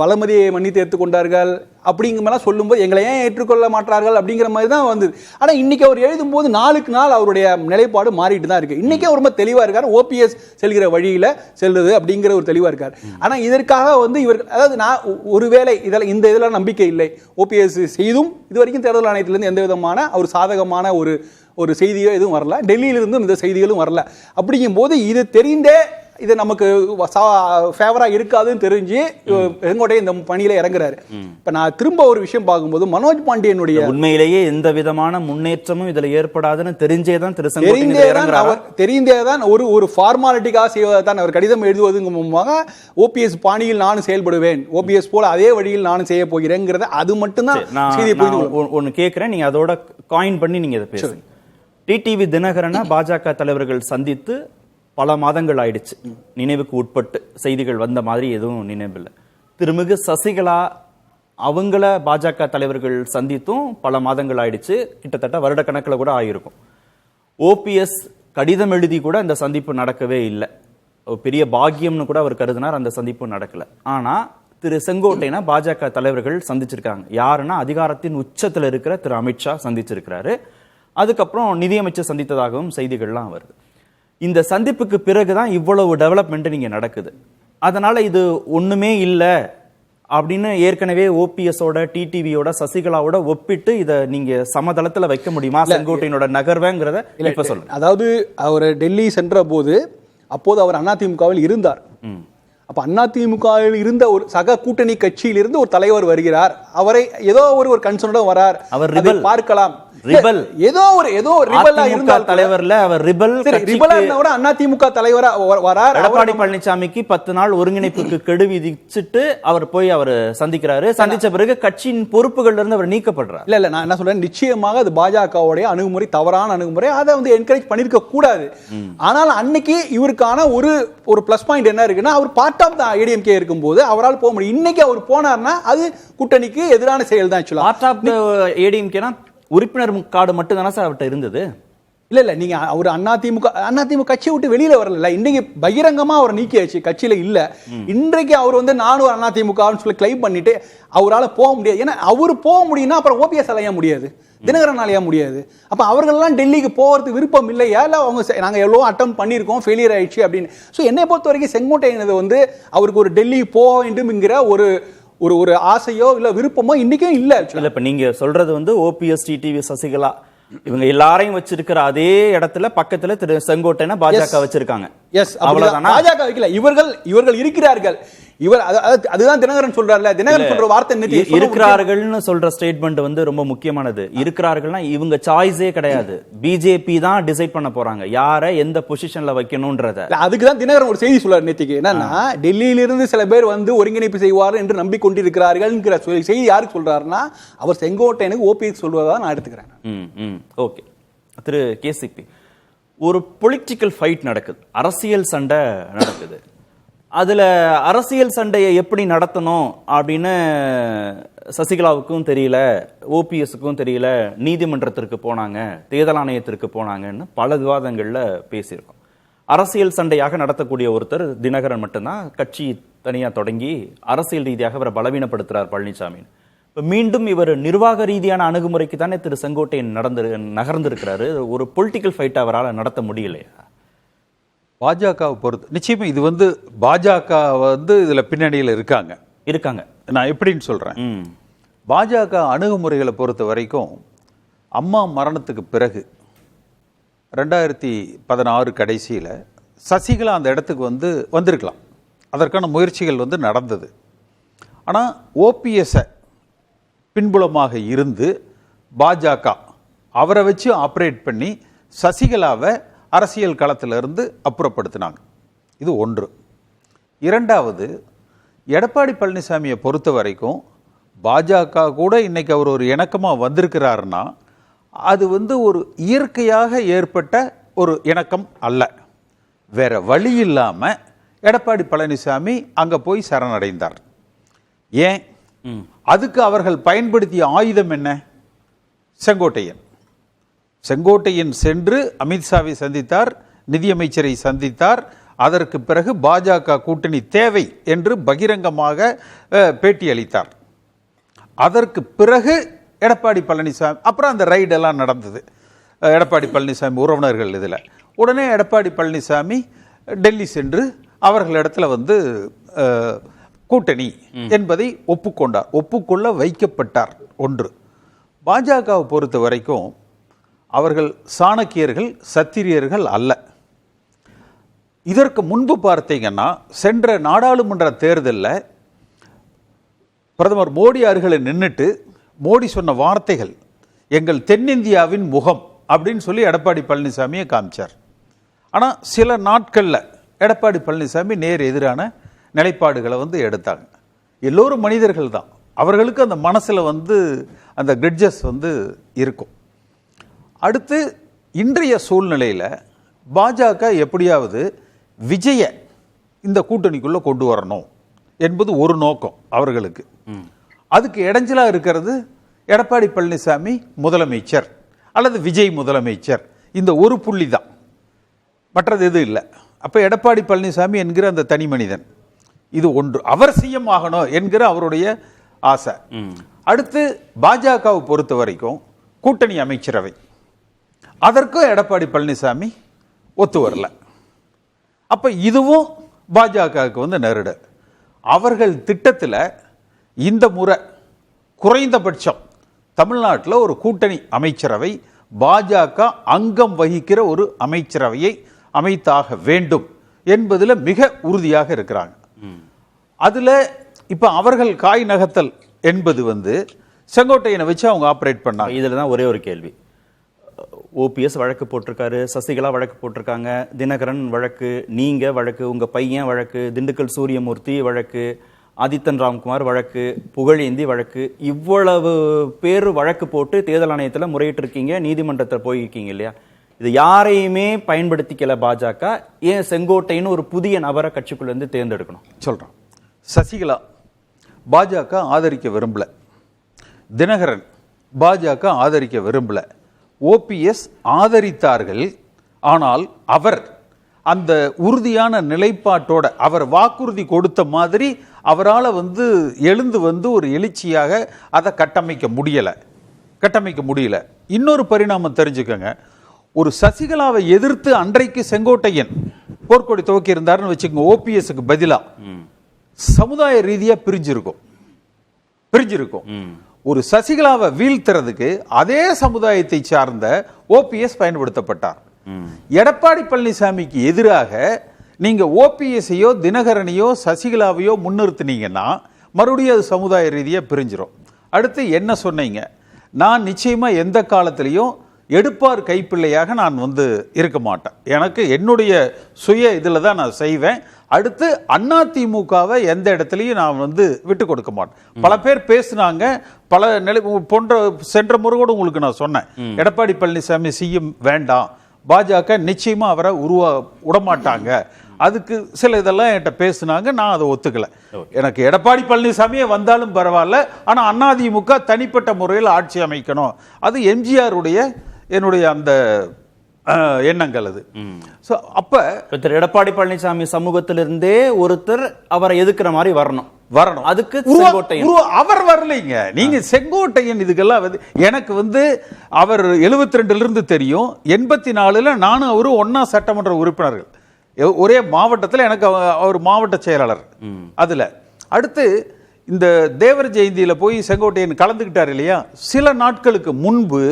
வளமதியை மன்னித்து ஏற்றுக்கொண்டார்கள் அப்படிங்கிற சொல்லும்போது எங்களை ஏன் ஏற்றுக்கொள்ள மாட்டார்கள் அப்படிங்கிற மாதிரி தான் வந்தது. ஆனா இன்னைக்கு அவர் எழுதும் போது நாளுக்கு நாள் அவருடைய நிலைப்பாடு மாறிட்டு தான் இருக்கு. இன்னைக்கு அவர் ரொம்ப தெளிவா இருக்காரு, ஓபிஎஸ் செல்கிற வழியில செல்லுது அப்படிங்கிற ஒரு தெளிவா இருக்காரு. ஆனா இதற்காக வந்து இவர், அதாவது நான் ஒருவேளை இதெல்லாம் நம்பிக்கை இல்லை, ஓபிஎஸ் செய்தும் இது வரைக்கும் தேர்தல் ஆணையத்திலிருந்து எந்த விதமான ஒரு சாதகமான ஒரு செய்தியோ எதுவும் வரல, டெல்லியிலிருந்தும் இந்த செய்திகளும் வரல. அப்படிங்கும் போது இது தெரிந்தே இது நமக்கு ஃபேவரா இருக்காதுன்னு தெரிஞ்சு செங்கோட்டையன் இந்த பணியில இறங்குறாரு. இப்ப நான் திரும்ப ஒரு விஷயம் பார்க்கும்போது மனோஜ் பாண்டியனுடைய உண்மையிலேயே எந்த விதமான முன்னேற்றமும் இதுல ஏற்படாதுன்னு தெரிஞ்சேதான் தெரிந்தேதான் ஒரு ஃபார்மாலிட்டிக்காக செய்வதான் அவர் கடிதம் எழுதுவதுங்க மூலமாக ஓபிஎஸ் பாணியில் நானும் செயல்படுவேன், ஓபிஎஸ் போல அதே வழியில் நானும் செய்ய போகிறேங்கிறத அது மட்டும்தான் ஒன்னு கேட்கிறேன். நீங்க அதோட காயின் பண்ணி நீங்க இதை பேசுங்க. டிடிவி தினகரனை பாஜக தலைவர்கள் சந்தித்து பல மாதங்கள் ஆயிடுச்சு, நினைவுக்கு உட்பட்டு செய்திகள் வந்த மாதிரி எதுவும் நினைவில்லை. திருமிகு சசிகலா அவங்கள பாஜக தலைவர்கள் சந்தித்தும் பல மாதங்கள் ஆயிடுச்சு, கிட்டத்தட்ட வருடக்கணக்கில் கூட ஆகியிருக்கும். ஓபிஎஸ் கடிதம் எழுதி கூட அந்த சந்திப்பு நடக்கவே இல்லை, பெரிய பாக்கியம்னு கூட அவர் கருதினார், அந்த சந்திப்பு நடக்கல. ஆனா திரு செங்கோட்டையனை பாஜக தலைவர்கள் சந்திச்சிருக்காங்க. யாருன்னா அதிகாரத்தின் உச்சத்தில் இருக்கிற திரு அமித்ஷா சந்திச்சிருக்கிறாரு. அதுக்கப்புறம் நிதியமைச்சர் சந்தித்ததாகவும் செய்திகள்லாம் வருது. இந்த சந்திப்புக்கு பிறகுதான் இவ்வளவு டெவலப்மெண்ட் நீங்க நடக்குது. அதனால இது ஒண்ணுமே இல்லை அப்படின்னு ஏற்கனவே ஓபிஎஸோட டிடிவியோட சசிகலாவோட ஒப்பிட்டு இதை நீங்க சமதளத்துல வைக்க முடியுமா? செங்கோட்டையனோட நகர்வேங்கிறத இப்ப சொல்லுங்க. அதாவது அவர் டெல்லி சென்ற போது அப்போது அவர் அதிமுகவில் இருந்தார். அப்ப அதிமுகவில் இருந்த ஒரு சக கூட்டணி கட்சியில் இருந்து ஒரு தலைவர் வருகிறார், அவரை ஏதோ ஒரு கன்சர்னோட வரார், அவர் பார்க்கலாம். ஏதோ ரிபலா இருந்தால் தலைவர்ல அவர் ரிபலா இருந்தா அதிமுக தலைவரா வரார். எடப்பாடி பழனிசாமிக்கு 10 நாள் ஒருங்கிணைப்புக்கு கெடு விதிச்சுட்டு அவர் போய் அவர் சந்திக்கிறாரு. சந்திச்ச பிறகு கட்சியின் பொறுப்புகள்ல இருந்து அவர் நீக்கப்படுறார். இல்ல நான் என்ன சொல்றேன், நிச்சயமாக அது பாஜகவுடைய அணுகுமுறை தவறான அணுகுமுறை, அதை வந்து என்கரேஜ் பண்ணிருக்க கூடாது. ஆனால் அன்னைக்கு இவருக்கான ஒரு பிளஸ் பாயிண்ட் என்ன இருக்குன்னா, அவர் பார்ட் ஆஃப் த ஏடிஎம்கே இருக்கும்போது அவரால் போக முடியும். இன்னைக்கு அவர் போனார்னா அது கூட்டணிக்கு எதிரான செயல் தான். பார்ட் ஆஃப் த ஏடிஎம்கேனா உறுப்பினர் கார்டு மட்டும் தானே சார் அவர்கிட்ட இருந்தது. இல்ல நீங்க அவர் அதிமுக கட்சியை விட்டு வெளியில வரல, இன்னைக்கு பகிரங்கமா அவர் நீக்கியாச்சு, கட்சியில இல்ல. இன்றைக்கு அவர் வந்து நானும் ஒரு அதிமுகன்னு சொல்லி கிளைம் பண்ணிட்டு அவரால் போக முடியாது. ஏன்னா அவர் போக முடியும்னா அப்புறம் ஓபிஎஸ் அலைய முடியாது, தினகரன் அலைய முடியாது. அப்ப அவர்கள்லாம் டெல்லிக்கு போறதுக்கு விருப்பம் இல்லையா, இல்ல அவங்க நாங்க எவ்வளவு அட்டம் பண்ணியிருக்கோம் ஃபெயிலியர் ஆயிடுச்சு அப்படின்னு. ஸோ என்னை பொறுத்த வரைக்கும் செங்கோட்டையன் வந்து அவருக்கு ஒரு டெல்லி போக வேண்டும்ங்கிற ஒரு ஒரு ஆசையோ இல்ல விருப்பமோ இன்னைக்கும் இல்ல. இல்ல இப்ப நீங்க சொல்றது வந்து ஓபிஎஸ், டிடிவி, சசிகலா இவங்க எல்லாரையும் வச்சிருக்கிற அதே இடத்துல பக்கத்துல திரு செங்கோட்டையனை பாஜக வச்சிருக்காங்க. பாஜக வைக்கல, இவர்கள் இருக்கிறார்கள். அதுதான் தினகரன் சொல்றாருல, தினகரன் சொல்ற வார்த்தை இருக்கிறார்கள்னு சொல்ற ஸ்டேட்மெண்ட் வந்து ரொம்ப முக்கியமானது. இருக்கிறார்கள்னா இவங்க சாய்ஸே கிடையாது, பிஜேபி தான் டிசைட் பண்ண போறாங்க யாரை எந்த பொசிஷன்ல வைக்கணும்ன்றத. அதுக்கு தான் தினகரன் ஒரு செய்தி சொல்றாரு நேத்திக்கு, என்னன்னா டெல்லியிலிருந்து சில பேர் வந்து ஒருங்கிணைப்பு செய்வார் என்று நம்பிக்கொண்டிருக்கிறார்கள் செய்தி யாருக்கு சொல்றாருன்னா அவர் செங்கோட்டையனுக்கு ஓபிஎஸ் சொல்வதா நான் எடுத்துக்கிறேன். ஓகே திரு கேசிபி, ஒரு பொலிட்டிக்கல் ஃபைட் நடக்குது, அரசியல் சண்டை நடக்குது. அதுல அரசியல் சண்டையை எப்படி நடத்தணும் அப்படின்னு சசிகலாவுக்கும் தெரியல, ஓபிஎஸ்க்கும் தெரியல. நீதிமன்றத்திற்கு போனாங்க, தேர்தல் ஆணையத்திற்கு போனாங்கன்னு பல விவாதங்கள்ல பேசியிருக்கோம். அரசியல் சண்டையாக நடத்தக்கூடிய ஒருத்தர் தினகரன் மட்டும்தான். கட்சி தனியா தொடங்கி அரசியல் ரீதியாக அவரை பலவீனப்படுத்துறார் பழனிசாமி. மீண்டும் இவர் நிர்வாக ரீதியான அணுகுமுறைக்கு தானே திரு செங்கோட்டையன் நகர்ந்திருக்கிறாரு. ஒரு பொலிட்டிக்கல் ஃபைட் அவரால் நடத்த முடியலையா? பாஜகவை பொறுத்து நிச்சயமா இது வந்து பாஜக வந்து இதுல பின்னணியில் இருக்காங்க. நான் எப்படின்னு சொல்றேன், பாஜக அணுகுமுறைகளை பொறுத்த வரைக்கும் அம்மா மரணத்துக்கு பிறகு 2016 கடைசியில் சசிகலா அந்த இடத்துக்கு வந்திருக்கலாம், அதற்கான முயற்சிகள் நடந்தது. ஆனால் ஓபிஎஸ்ஸை பின்புலமாக இருந்து பாஜக அவரை வச்சு ஆப்ரேட் பண்ணி சசிகலாவை அரசியல் களத்திலிருந்து அப்புறப்படுத்தினாங்க. இது ஒன்று. இரண்டாவது, எடப்பாடி பழனிசாமியை பொறுத்த வரைக்கும் பாஜக கூட இன்னைக்கு அவர் ஒரு இணக்கமாக வந்திருக்கிறாருன்னா அது ஒரு இயற்கையாக ஏற்பட்ட ஒரு இணக்கம் அல்ல. வேற வழி இல்லாமல் எடப்பாடி பழனிசாமி அங்கே போய் சரணடைந்தார். ஏன்? அதுக்கு அவர்கள் பயன்படுத்திய ஆயுதம் என்ன? செங்கோட்டையன் சென்று அமித்ஷாவை சந்தித்தார், நிதியமைச்சரை சந்தித்தார். அதற்கு பிறகு பாஜக கூட்டணி தேவை என்று பகிரங்கமாக பேட்டி அளித்தார். அதற்கு பிறகு எடப்பாடி பழனிசாமி, அப்புறம் அந்த ரைடெல்லாம் நடந்தது, எடப்பாடி பழனிசாமி உறவினர்கள் இதில். உடனே எடப்பாடி பழனிசாமி டெல்லி சென்று அவர்களிடத்துல கூட்டணி என்பதை ஒப்புக்கொண்டார், ஒப்புக்கொள்ள வைக்கப்பட்டார். ஒன்று. பாஜகவை பொறுத்த வரைக்கும் அவர்கள் சாணக்கியர்கள், சத்திரியர்கள் அல்ல. இதற்கு முன்பு பார்த்தீங்கன்னா சென்ற நாடாளுமன்ற தேர்தலில் பிரதமர் மோடி அருகில் நின்றுட்டு மோடி சொன்ன வார்த்தைகள் எங்கள் தென்னிந்தியாவின் முகம் அப்படின்னு சொல்லி எடப்பாடி பழனிசாமியை காமிச்சார். ஆனால் சில நாட்களில் எடப்பாடி பழனிசாமி நேர் எதிரான நிலைப்பாடுகளை எடுத்தாங்க. எல்லோரும் மனிதர்கள் தான், அவர்களுக்கு அந்த மனசில் அந்த கிரிட்ஜஸ் இருக்கும். அடுத்து இன்றைய சூழ்நிலையில் பாஜக எப்படியாவது விஜய இந்த கூட்டணிக்குள்ளே கொண்டு வரணும் என்பது ஒரு நோக்கம் அவர்களுக்கு. அதுக்கு இடைஞ்சலாக இருக்கிறது எடப்பாடி பழனிசாமி முதலமைச்சர் அல்லது விஜய் முதலமைச்சர், இந்த ஒரு புள்ளி தான், மற்றது எதுவும் இல்லை. அப்போ எடப்பாடி பழனிசாமி என்கிற அந்த தனி மனிதன், இது ஒன்று, அவர் சிஎம் ஆகணும் என்கிற அவருடைய ஆசை. அடுத்து பாஜகவை பொறுத்த வரைக்கும் கூட்டணி அமைச்சரவை, அதற்கும் எடப்பாடி பழனிசாமி ஒத்து வரல. அப்ப இதுவும் பாஜகவுக்கு நெருடு. அவர்கள் திட்டத்தில் இந்த முறை குறைந்தபட்சம் தமிழ்நாட்டில் ஒரு கூட்டணி அமைச்சரவை, பாஜக அங்கம் வகிக்கிற ஒரு அமைச்சரவையை அமைத்தாக வேண்டும் என்பதில் மிக உறுதியாக இருக்கிறாங்க. அதுல இப்ப அவர்கள் காய் நகர்த்தல் என்பது செங்கோட்டையனை வச்சு அவங்க ஆப்ரேட் பண்ணாங்க. இதுல தான் ஒரே ஒரு கேள்வி. ஓபிஎஸ் வழக்கு போட்டிருக்காரு, சசிகலா வழக்கு போட்டிருக்காங்க, தினகரன் வழக்கு, நீங்க வழக்கு, உங்க பையன் வழக்கு, திண்டுக்கல் சூரியமூர்த்தி வழக்கு, ஆதித்தன் ராம்குமார் வழக்கு, புகழேந்தி வழக்கு, இவ்வளவு பேர் வழக்கு போட்டு தேர்தல் ஆணையத்தில் முறையிட்டு இருக்கீங்க, நீதிமன்றத்தில் போயிருக்கீங்க இல்லையா? இது யாரையுமே பயன்படுத்திக்கல பாஜக. ஏன் செங்கோட்டைன்னு ஒரு புதிய நபரை கட்சிக்குள்ள இருந்து தேர்ந்தெடுக்கணும்? சொல்றான். சசிகலா பாஜக ஆதரிக்க விரும்பல, தினகரன் பாஜக ஆதரிக்க விரும்பல, ஓபிஎஸ் ஆதரித்தார்கள். ஆனால் அவர் அந்த உறுதியான நிலைப்பாட்டோட அவர் வாக்குறுதி கொடுத்த மாதிரி அவரால் எழுந்து ஒரு எழுச்சியாக அதை கட்டமைக்க முடியல. இன்னொரு பரிணாமம் தெரிஞ்சுக்கங்க. ஒரு சசிகலாவை எதிர்த்து அன்றைக்கு செங்கோட்டையன் போர்க்கொடி துவக்கி இருந்தாருன்னு வச்சுக்கோங்க, ஓபிஎஸ்க்கு பதிலா சமுதாய ரீதியா பிரிஞ்சிருக்கும். ஒரு சசிகலாவை வீழ்த்துறதுக்கு அதே சமுதாயத்தை சார்ந்த ஓபிஎஸ் பயன்படுத்தப்பட்டார். எடப்பாடி பழனிசாமிக்கு எதிராக நீங்க ஓபிஎஸ்ஐயோ தினகரனையோ சசிகலாவையோ முன்னிறுத்தினீங்கன்னா மறுபடியும் அது சமுதாய ரீதியா பிரிஞ்சிடும். அடுத்து என்ன சொன்னீங்க? நான் நிச்சயமா எந்த காலத்திலையும் எடுப்பார் கைப்பிள்ளையாக நான் இருக்க மாட்டேன். எனக்கு என்னுடைய சுய இதில் தான் நான் செய்வேன். அடுத்து அதிமுகவை எந்த இடத்துலையும் நான் விட்டு கொடுக்க மாட்டேன். பல பேர் பேசுனாங்க, பல நிலை போன்ற சென்ற முறை கூட உங்களுக்கு நான் சொன்னேன், எடப்பாடி பழனிசாமி சிஎம் வேண்டாம், பாஜக நிச்சயமா அவரை விடமாட்டாங்க. அதுக்கு சில இதெல்லாம் என்கிட்ட பேசுனாங்க, நான் அதை ஒத்துக்கல. எனக்கு எடப்பாடி பழனிசாமியே வந்தாலும் பரவாயில்ல, ஆனால் அதிமுக தனிப்பட்ட முறையில் ஆட்சி அமைக்கணும், அது எம்ஜிஆருடைய என்னுடைய அந்த எண்ணங்கள். அது அப்ப திரு எடப்பாடி பழனிசாமி சமூகத்திலிருந்தே ஒருத்தர் அவரை எதிர்க்கிற மாதிரி வரணும். அதுக்கு அவர் வரலைங்க. நீங்க செங்கோட்டையன் இதுக்கெல்லாம் எனக்கு அவர் 72 இருந்து தெரியும். 84ல நானும் அவரு ஒன்னா சட்டமன்ற உறுப்பினர்கள், ஒரே மாவட்டத்தில். எனக்கு அவர் மாவட்ட செயலாளர். அதுல அடுத்து இந்த தேவர் ஜெயந்தியில போய் செங்கோட்டையன் கலந்துக்கிட்டார் இல்லையா? சில நாட்களுக்கு முன்பு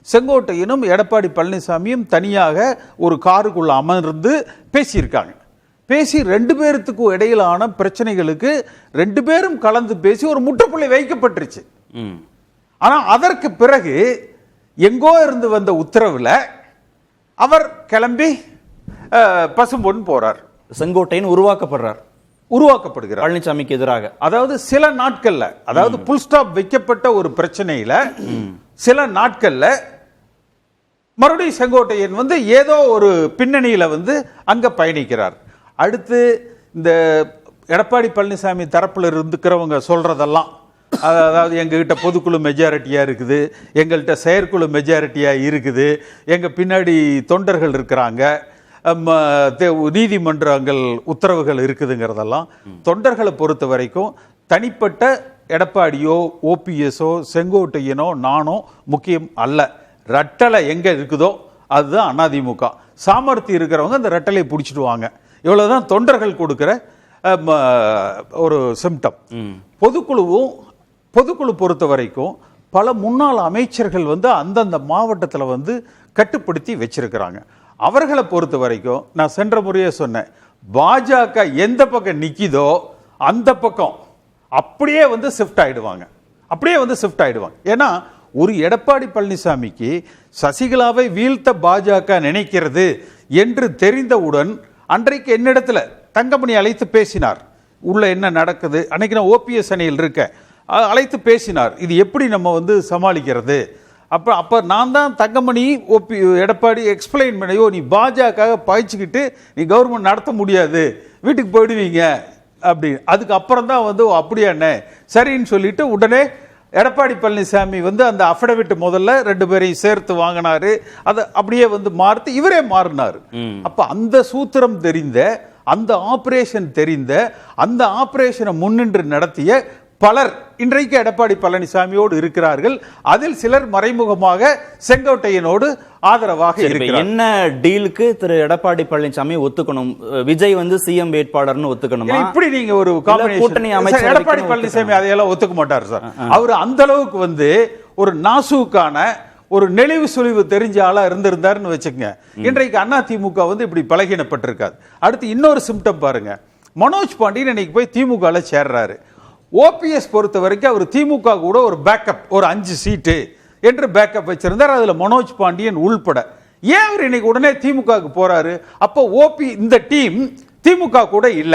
செங்கோட்டையனும் எடப்பாடி பழனிசாமியும் தனியாக ஒரு காருக்குள்ள அமர்ந்து பேசியிருக்காங்க. பேசி 2 பேருக்கும் இடையிலான பிரச்சனைகளுக்கு 2 பேரும் கலந்து பேசி ஒரு முற்றுப்புள்ளி வைக்கப்பட்டுருச்சு. ஆனா அதற்கு பிறகு எங்கோ இருந்து வந்த உத்தரவுல அவர் கிளம்பி பசும்பொன் போறார். செங்கோட்டையன் உருவாக்கப்படுகிறார் பழனிசாமிக்கு எதிராக. அதாவது சில நாட்கள்ல, அதாவது புல் ஸ்டாப் வைக்கப்பட்ட ஒரு பிரச்சனையில சில நாட்கள்ல மறுபடியும் செங்கோட்டையன் ஏதோ ஒரு பின்னணியில அங்க பயணிக்கிறார். அடுத்து இந்த எடப்பாடி பழனிசாமி தரப்புல இருக்கிறவங்க சொல்றதெல்லாம், அதாவது எங்ககிட்ட பொதுக்குழு மெஜாரிட்டியா இருக்குது, எங்கள்கிட்ட செயற்குழு மெஜாரிட்டியா இருக்குது, எங்க பின்னாடி தொண்டர்கள் இருக்கிறாங்க, நீதிமன்றங்கள் உத்தரவுகள் இருக்குதுங்கிறதெல்லாம் தொண்டர்களை பொறுத்த வரைக்கும் தனிப்பட்ட எடப்பாடியோ ஓபிஎஸ்ஓ செங்கோட்டையனோ நானோ முக்கியம் அல்ல. ரட்டலை எங்க இருக்குதோ அதுதான் அதிமுக. சாமர்த்தியம் இருக்கிறவங்க அந்த ரட்டலையை பிடிச்சிடுவாங்க. இவ்வளவுதான் தொண்டர்கள் கொடுக்கிற ஒரு சிம்டம். பொதுக்குழு பொறுத்த வரைக்கும் பல முன்னாள் அமைச்சர்கள் அந்தந்த மாவட்டத்தில் கட்டுப்படுத்தி வச்சிருக்கிறாங்க. அவர்களை பொறுத்த வரைக்கும் நான் சென்ற முறையே சொன்னேன், பாஜக எந்த பக்கம் நிக்கிதோ அந்த பக்கம் அப்படியே ஷிஃப்ட் ஆயிடுவாங்க. ஏன்னா ஒரு எடப்பாடி பழனிசாமிக்கு சசிகலாவை வீழ்த்த பாஜக நினைக்கிறது என்று தெரிந்தவுடன் அன்றைக்கு என்னிடத்துல தங்கமணி அழைத்து பேசினார். உள்ள என்ன நடக்குது, அன்னைக்கு நான் ஓபிஎஸ் அணியில் இருக்கேன், அழைத்து பேசினார், இது எப்படி நம்ம சமாளிக்கிறது. அப்ப நான் தான் தங்கமணி எடப்பாடி எக்ஸ்பிளைன் பண்ணியோ, நீ பாஜக பாய்ச்சிக்கிட்டு நீ கவர்மெண்ட் நடத்த முடியாது, வீட்டுக்கு போயிடுவீங்க அப்படி. அதுக்கு அப்புறம் தான் அப்படியா என்ன சரின்னு சொல்லிட்டு உடனே எடப்பாடி பழனிசாமி அந்த அஃபிடவிட் முதல்ல 2 பேரையும் சேர்த்து வாங்கினாரு. அதை அப்படியே மாறுத்து இவரே மாறினார். அப்ப அந்த சூத்திரம் தெரிந்த, அந்த ஆபரேஷன் தெரிந்த, அந்த ஆபரேஷனை முன்னின்று நடத்திய பலர் இன்றைக்கு எடப்பாடி பழனிசாமியோடு இருக்கிறார்கள். அதில் சிலர் மறைமுகமாக செங்கோட்டையனோடு ஆதரவாக இருக்கிறார்கள். என்ன டீலுக்கு திரு எடப்பாடி பழனிசாமி ஒத்துக்கணும்? விஜய் சிஎம் வேட்பாளர்னு ஒத்துக்கணுமா? இப்படி நீங்க ஒரு கூட்டணி அமைச்சர் எடப்பாடி பழனிசாமி அதையெல்லாம் ஒத்துக்க மாட்டார் சார். அவர் அந்த அளவுக்கு ஒரு நாசூக்கான ஒரு நெளிவு சுழிவு தெரிஞ்ச ஆளா இருந்திருந்தாருன்னு வச்சுக்கங்க, இன்றைக்கு அதிமுக இப்படி பலகீனப்பட்டிருக்காது. அடுத்து இன்னொரு சிம்டம் பாருங்க, மனோஜ் பாண்டியன் இன்னைக்கு போய் திமுக சேர்றாரு. ஓபிஎஸ் பொறுத்த வரைக்கும் அவர் திமுக கூட ஒரு பேக்கப், ஒரு 5 சீட்டு என்று பேக்கப் வச்சிருந்தார், அதுல மனோஜ் பாண்டியன் உள்பட. ஏன் அவர் இன்னைக்கு உடனே திமுக போறாரு? அப்போ இந்த டீம் திமுக கூட இல்ல,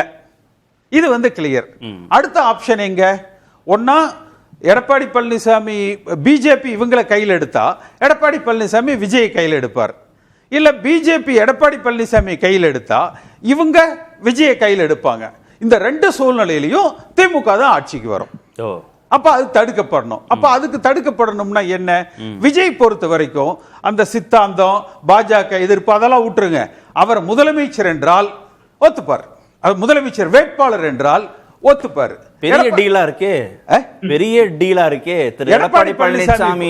இது கிளியர். அடுத்த ஆப்ஷன் எங்க? ஒன்னா எடப்பாடி பழனிசாமி பிஜேபி இவங்களை கையில் எடுத்தா எடப்பாடி பழனிசாமி விஜய் கையில் எடுப்பார், இல்ல பிஜேபி எடப்பாடி பழனிசாமி கையில் எடுத்தா இவங்க விஜய கையில் எடுப்பாங்க. இந்த 2 சூழ்நிலையிலையும் திமுக தான் ஆட்சிக்கு வரும். அப்ப அது தடுக்கப்படணும். அப்ப அதுக்கு தடுக்கப்படணும்னா என்ன? விஜய் பொறுத்த வரைக்கும் அந்த சித்தாந்தம், பாஜக எதிர்ப்பு அதெல்லாம் விட்டுருங்க. அவர் முதலமைச்சர் என்றால் ஒத்துப்பார், அவர் முதலமைச்சர் வேட்பாளர் என்றால் ஒத்துப்பாரு. பெரிய டீலா இருக்கே, பெரிய டீலா இருக்கே திரு எடப்பாடி பழனிசாமி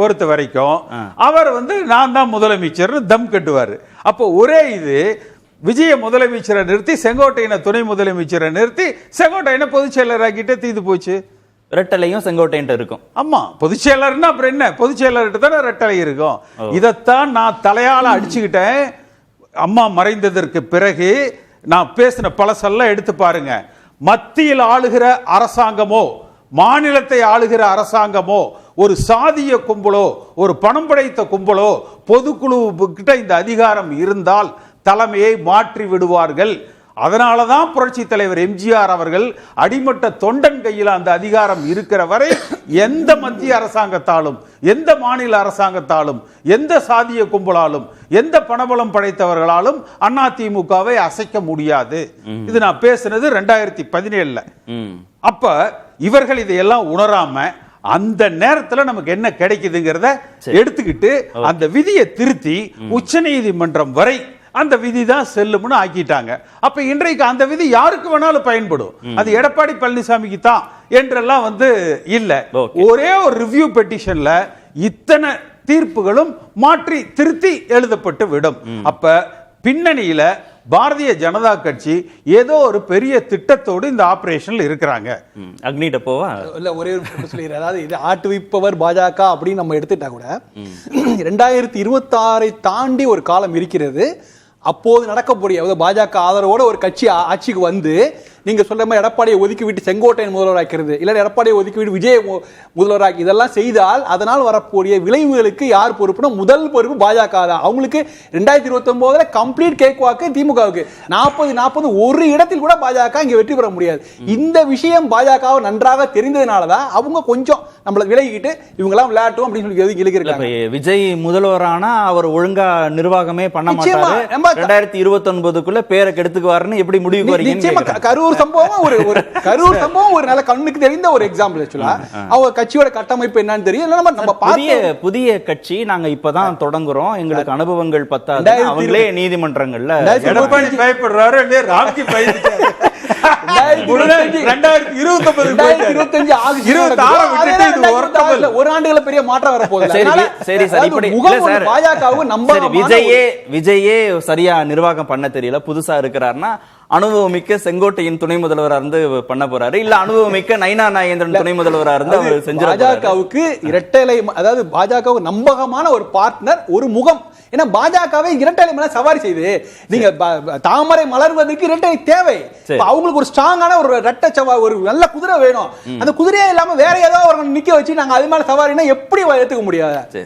பொறுத்த வரைக்கும் அவர் நான் தான் முதலமைச்சர் தம் கட்டுவாரு. அப்போ ஒரே இது விஜய முதலமைச்சரை நிறுத்தி செங்கோட்டையனை துணை முதலமைச்சரை நிறுத்தி செங்கோட்டையனை பொதுச் செயலர் ஆக்கிட்டே தீது போச்சு. ரெட்டலையும் செங்கோட்டையன் இருக்கும். ஆமா, பொதுச் செயலர்னா அப்புறம் என்ன, பொதுச் செயலர்கிட்ட தானே ரெட்டலை இருக்கும். இதைத்தான் நான் தலையால அடிச்சுக்கிட்டேன். அம்மா மறைந்ததற்கு பிறகு நான் பேசின பழசெல்லாம் எடுத்து பாருங்க. மத்தியில் ஆளுகிற அரசாங்கமோ மாநிலத்தை ஆளுகிற அரசாங்கமோ ஒரு சாதிய கும்பலோ ஒரு பணம் படைத்த கும்பலோ பொதுக்குழு கிட்ட இந்த அதிகாரம் இருந்தால் தலைமையை மாற்றி விடுவார்கள். அதனாலதான் புரட்சி தலைவர் எம்ஜிஆர் அவர்கள் அடிமட்ட தொண்டன் கையில் அந்த அதிகாரம் இருக்கிற வரை எந்த மத்திய அரசாங்கத்தாலும் எந்த மாநில அரசாங்கத்தாலும் எந்த சாதிய கும்பலாலும் எந்த பணபலம் படைத்தவர்களாலும் அதிமுகவை அசைக்க முடியாது. இது நான் பேசுனது 2017. அப்ப இவர்கள் இதையெல்லாம் உணராம அந்த நேரத்துல நமக்கு என்ன கிடைக்குதுங்கிறத எடுத்துக்கிட்டு அந்த விதியை திருத்தி உச்சநீதிமன்றம் வரை அந்த விதி தான் செல்லும்னு ஆக்கிட்டாங்க. அப்ப இன்றைக்கு அந்த விதி யாருக்கு வேணாலும் பயன்படும், அது எடப்பாடி பழனிசாமிக்கு தான் என்றெல்லாம் இல்ல. ஒரே ஒரு ரிவ்யூ பெட்டிஷன்ல இத்தனை தீர்ப்புகளும் மாற்றி திருத்தி எழுதப்பட்டு விடும். அப்ப பின்னணியில பாரதிய ஜனதா கட்சி ஏதோ ஒரு பெரிய திட்டத்தோடு இந்த ஆபரேஷன்ல இருக்கிறாங்க. அக்னிட்ட போவா இல்ல, ஒரே ஒரு சொல்லிடுறேன். அதாவது இது ஆட்டுவிப்பவர் பாஜக அப்படின்னு நம்ம எடுத்துட்டா கூட 2026 தாண்டி ஒரு காலம் இருக்கிறது. அப்போது நடக்கக்கூடிய பாஜக ஆதரவோட ஒரு கட்சி ஆட்சிக்கு வந்து நீங்க சொல்ற மாதிரி எடப்பாடியை ஒதுக்கி விட்டு செங்கோட்டையன் முதல்வராக்கிறது, இல்ல எடப்பாடியை ஒதுக்கி விட்டு விஜய் முதல்வராக்கி இதெல்லாம் செய்தால் அதனால் வரக்கூடிய விளைவுகளுக்கு யார் பொறுப்புனா முதல் பொறுப்பு பாஜக தான். அவங்களுக்கு 2029 கம்ப்ளீட் கேக் வாக்கு திமுகவுக்கு 40 ஒரு இடத்தில் கூட பாஜக இங்க வெற்றி பெற முடியாது. இந்த விஷயம் பாஜகவை நன்றாக தெரிந்ததுனாலதான் அவங்க கொஞ்சம் நம்மள விலகிட்டு இவங்க எல்லாம் விளையாட்டும் அப்படின்னு சொல்லி இழுக்கிறாங்க. விஜய் முதல்வரானா அவர் ஒழுங்கா நிர்வாகமே பண்ண மாட்டாரு, 2029க்குள்ள பேரை கெடுத்துக்குவாருன்னு எப்படி முடிவுக்கு வரீங்க? கரூர் சம்பவம் ஒரு நல்ல கண்ணுக்கு தெரிந்த ஒரு எக்ஸாம்பிள். ஆக்சுவலா அவங்க கட்சியோட கட்டமைப்பு என்னன்னு தெரியும். நம்ம புதிய கட்சி நாங்க இப்பதான் தொடங்குறோம், எங்களுக்கு அனுபவங்கள் பத்தாது, அவங்களே நீதிமன்றங்கள்ல எடப்பாடி பயப்படுறாரு, ராம்கி பயந்துட்டாரு. 2025 ஒரு ஆண்டுகள பெரிய மாற்றம் வரப்போகுது. சரி சார், இப்படி விஜயே சரியா நிர்வாகம் பண்ண தெரியல, புதுசா இருக்கிறாருன்னா அனுபவமிக்க செங்கோட்டையின் துணை முதல்வரா இருந்து பண்ண போறாரு, இல்ல அனுபவமிக்க நைனா நாகேந்திரன் துணை முதல்வரா இருந்து அவர் செஞ்சு பாஜகவுக்கு இரட்டை, அதாவது பாஜகவுக்கு நம்பகமான ஒரு பார்ட்னர், ஒரு முகம். ஏன்னா பாஜகவை இரட்டை மேல சவாரி செய்து நீங்க தாமரை மலர்வதற்கு இரட்டை தேவை. அவங்களுக்கு ஒரு ஸ்ட்ராங்கான ஒரு ரெட்டை ஒரு நல்ல குதிரை வேணும். அந்த குதிரையே இல்லாம வேற ஏதோ ஒரு நிக்க வச்சு நாங்க அது மேல சவாரினா எப்படி ஏத்துக்க முடியாது?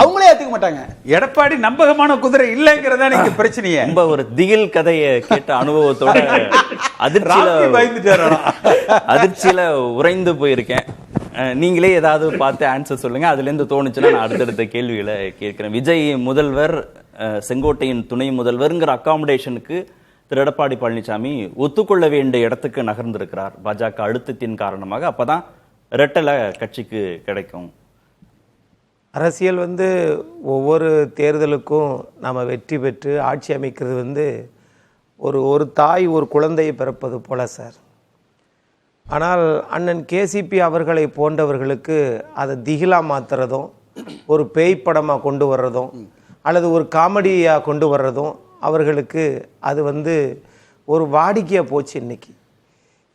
அவங்களே ஏத்துக்க மாட்டாங்க. எடப்பாடி நம்பகமான குதிரை இல்லங்கிறதா நீங்க பிரச்சனையே. ரொம்ப ஒரு திகில் கதையை கேட்ட அனுபவத்தோட அதிர்ச்சியில உறைந்து போயிருக்கேன். நீங்களே ஏதாவது பார்த்து ஆன்சர் சொல்லுங்க, அதுல இருந்து தோணுச்சுன்னா நான் அடுத்தடுத்த கேள்விகளை கேட்கிறேன். விஜய் முதல்வர் செங்கோட்டையின் துணை முதல்வர்ங்கிற அகாமடேஷனுக்கு திரு எடப்பாடி பழனிசாமி ஒத்துக்கொள்ள வேண்டிய இடத்துக்கு நகர்ந்திருக்கிறார் பாஜக அழுத்தத்தின் காரணமாக. அப்பதான் ரெட்டலை கட்சிக்கு கிடைக்கும். அரசியல் ஒவ்வொரு தேர்தலுக்கும் நாம் வெற்றி பெற்று ஆட்சி அமைக்கிறது ஒரு தாய் ஒரு குழந்தையை பிறப்பது போல சார். ஆனால் அண்ணன் கேசிபி அவர்களை போன்றவர்களுக்கு அதை திகிலா மாற்றுறதும் ஒரு பேய் படமாக கொண்டு வர்றதும் அல்லது ஒரு காமெடியாக கொண்டு வர்றதும் அவர்களுக்கு அது ஒரு வாடிக்கையாக போச்சு. இன்னைக்கு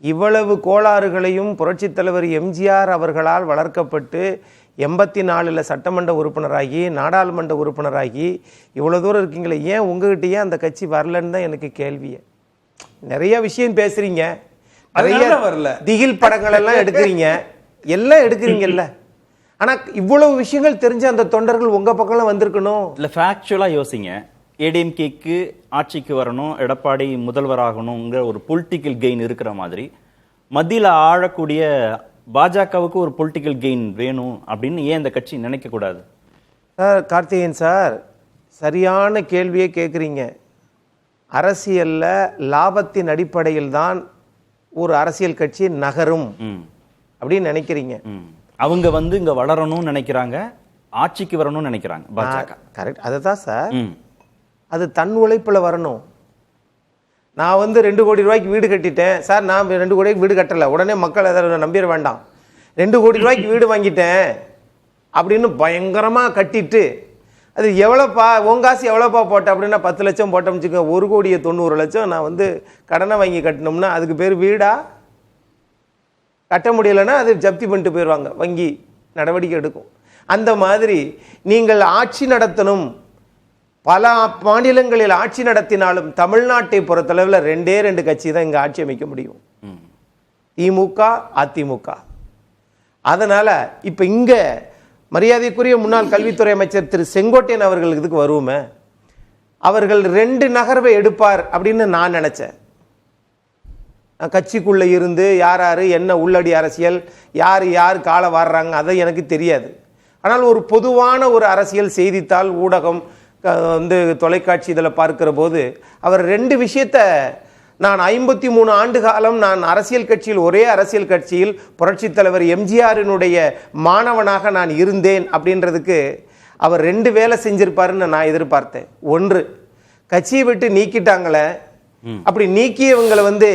இவ்வளவு கோளாறுகளையும் புரட்சித் தலைவர் எம்ஜிஆர் அவர்களால் வளர்க்கப்பட்டு 84 சட்டமன்ற உறுப்பினராகி நாடாளுமன்ற உறுப்பினராகி இவ்வளோ தூரம் இருக்கீங்களே, ஏன் உங்ககிட்டயே அந்த கட்சி வரலன்னு தான் எனக்கு கேள்வியே. நிறைய விஷயம் பேசுறீங்க, நிறைய திகில் படங்கள் எல்லாம் எடுக்கிறீங்க, எல்லாம் எடுக்கிறீங்கல்ல, ஆனா இவ்வளவு விஷயங்கள் தெரிஞ்ச அந்த தொண்டர்கள் உங்க பக்கம் வந்திருக்கணும். இல்ல ஃபேக்சுவலா யோசிங்க, ஏடிஎம்கேக்கு ஆட்சிக்கு வரணும், எடப்பாடி முதல்வராகணுங்கிற ஒரு பொலிட்டிக்கல் கெயின் இருக்கிற மாதிரி மத்தியில் ஆழக்கூடிய பாஜகவுக்கு ஒரு பொலிட்டிக்கல் கெயின் வேணும் அப்படின்னு ஏன் இந்த கட்சி நினைக்க கூடாது? சார் கார்த்திகேயன் சார், சரியான கேள்வியே கேட்குறீங்க. அரசியல்ல லாபத்தின் அடிப்படையில் தான் ஒரு அரசியல் கட்சி நகரும். அப்படின்னு நினைக்கிறீங்க? அவங்க வந்து இங்க வளரணும்னு நினைக்கிறாங்க, ஆட்சிக்கு வரணும்னு நினைக்கிறாங்க பாஜக. கரெக்ட், அதுதான் சார். அது தன் உழைப்புல வரணும். நான் வந்து 2 கோடி ரூபாய்க்கு வீடு கட்டிட்டேன் சார், நான் 2 கோடிக்கு வீடு கட்டல, உடனே மக்கள் அதை நம்பிட வேண்டாம். 2 கோடி ரூபாய்க்கு வீடு வாங்கிட்டேன் அப்படின்னு பயங்கரமா கட்டிட்டு, அது எவ்வளோப்பா உன் காசு எவ்வளோப்பா போட்ட அப்படின்னா 10 லட்சம் போட்டோம்னு வச்சுக்கோங்க, 1,90,00,000 நான் வந்து கடனை வாங்கி கட்டினோம்னா அதுக்கு பேர் வீடா? கட்ட முடியலைன்னா அது ஜப்தி பண்ணிட்டு போயிடுவாங்க, வங்கி நடவடிக்கை எடுக்கும். அந்த மாதிரி நீங்கள் ஆட்சி நடத்தணும். பல மாநிலங்களில் ஆட்சி நடத்தினாலும் தமிழ்நாட்டை பொறுத்தளவில் 2 கட்சி தான் இங்கே ஆட்சி அமைக்க முடியும், திமுக அதிமுக. அதனால இப்போ இங்கே மரியாதைக்குரிய முன்னாள் கல்வித்துறை அமைச்சர் திரு செங்கோட்டையன் அவர்கள் இதுக்கு வருவோமே, அவர்கள் 2 நகர்வை எடுப்பார் அப்படின்னு நான் நினைச்சேன். கட்சிக்குள்ள இருந்து யார் யார் என்ன உள்ளடி அரசியல், யார் காலை வாடுறாங்க அதை எனக்கு தெரியாது. ஆனால் ஒரு பொதுவான ஒரு அரசியல் செய்தித்தாள் ஊடகம் வந்து தொலைக்காட்சி இதில் பார்க்கிற போது அவர் 2 விஷயத்தை, நான் 53 ஆண்டு காலம் நான் அரசியல் கட்சியில், ஒரே அரசியல் கட்சியில் புரட்சித் தலைவர் எம்ஜிஆரினுடைய மாணவனாக நான் இருந்தேன் அப்படின்றதுக்கு அவர் 2 வேலை செஞ்சிருப்பாருன்னு நான் எதிர்பார்த்தேன். ஒன்று, கட்சியை விட்டு நீக்கிட்டாங்களே, அப்படி நீக்கியவங்களை வந்து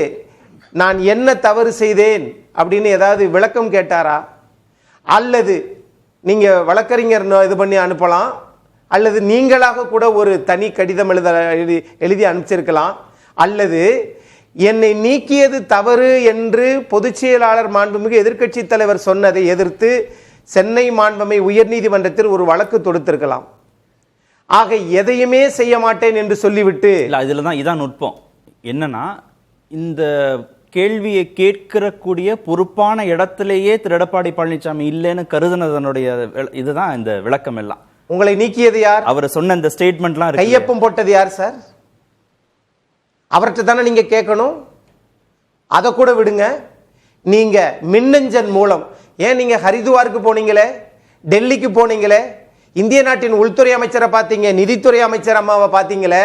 நான் என்ன தவறு செய்தேன் அப்படின்னு ஏதாவது விளக்கம் கேட்டாரா? அல்லது நீங்க வழக்கறிஞர் இது பண்ணி அனுப்பலாம், அல்லது நீங்களாக கூட ஒரு தனி கடிதம் எழுதி அனுப்பிச்சிருக்கலாம், அல்லது என்னை நீக்கியது தவறு என்று பொதுச் செயலாளர் மாண்புமிகு எதிர்க்கட்சி தலைவர் சொன்னதை எதிர்த்து சென்னை மாண்புமை உயர்நீதிமன்றத்தில் ஒரு வழக்கு தொடுத்திருக்கலாம். ஆக எதையுமே செய்ய மாட்டேன் என்று சொல்லிவிட்டு, இதுலதான் இதான் நுட்பம் என்னன்னா, இந்த கேள்வியை கேட்கக்கூடிய பொறுப்பான இடத்திலேயே திரு எடப்பாடி பழனிசாமி இல்லைன்னு கருதுனதனுடைய இதுதான் இந்த விளக்கம் எல்லாம். உங்களை நீக்கியது யார்? அவர் சொன்ன இந்த ஸ்டேட்மெண்ட்லாம் கையொப்பம் போட்டது யார் சார்? அவர்கிட்ட தானே நீங்க கேட்கணும். அதை கூட விடுங்க, நீங்க மின்னஞ்சல் மூலம், ஏன் நீங்க ஹரிதுவாருக்கு போனீங்களே, டெல்லிக்கு போனீங்களே, இந்திய நாட்டின் உள்துறை அமைச்சரை பார்த்தீங்க, நிதித்துறை அமைச்சர் அம்மாவை பார்த்தீங்களே,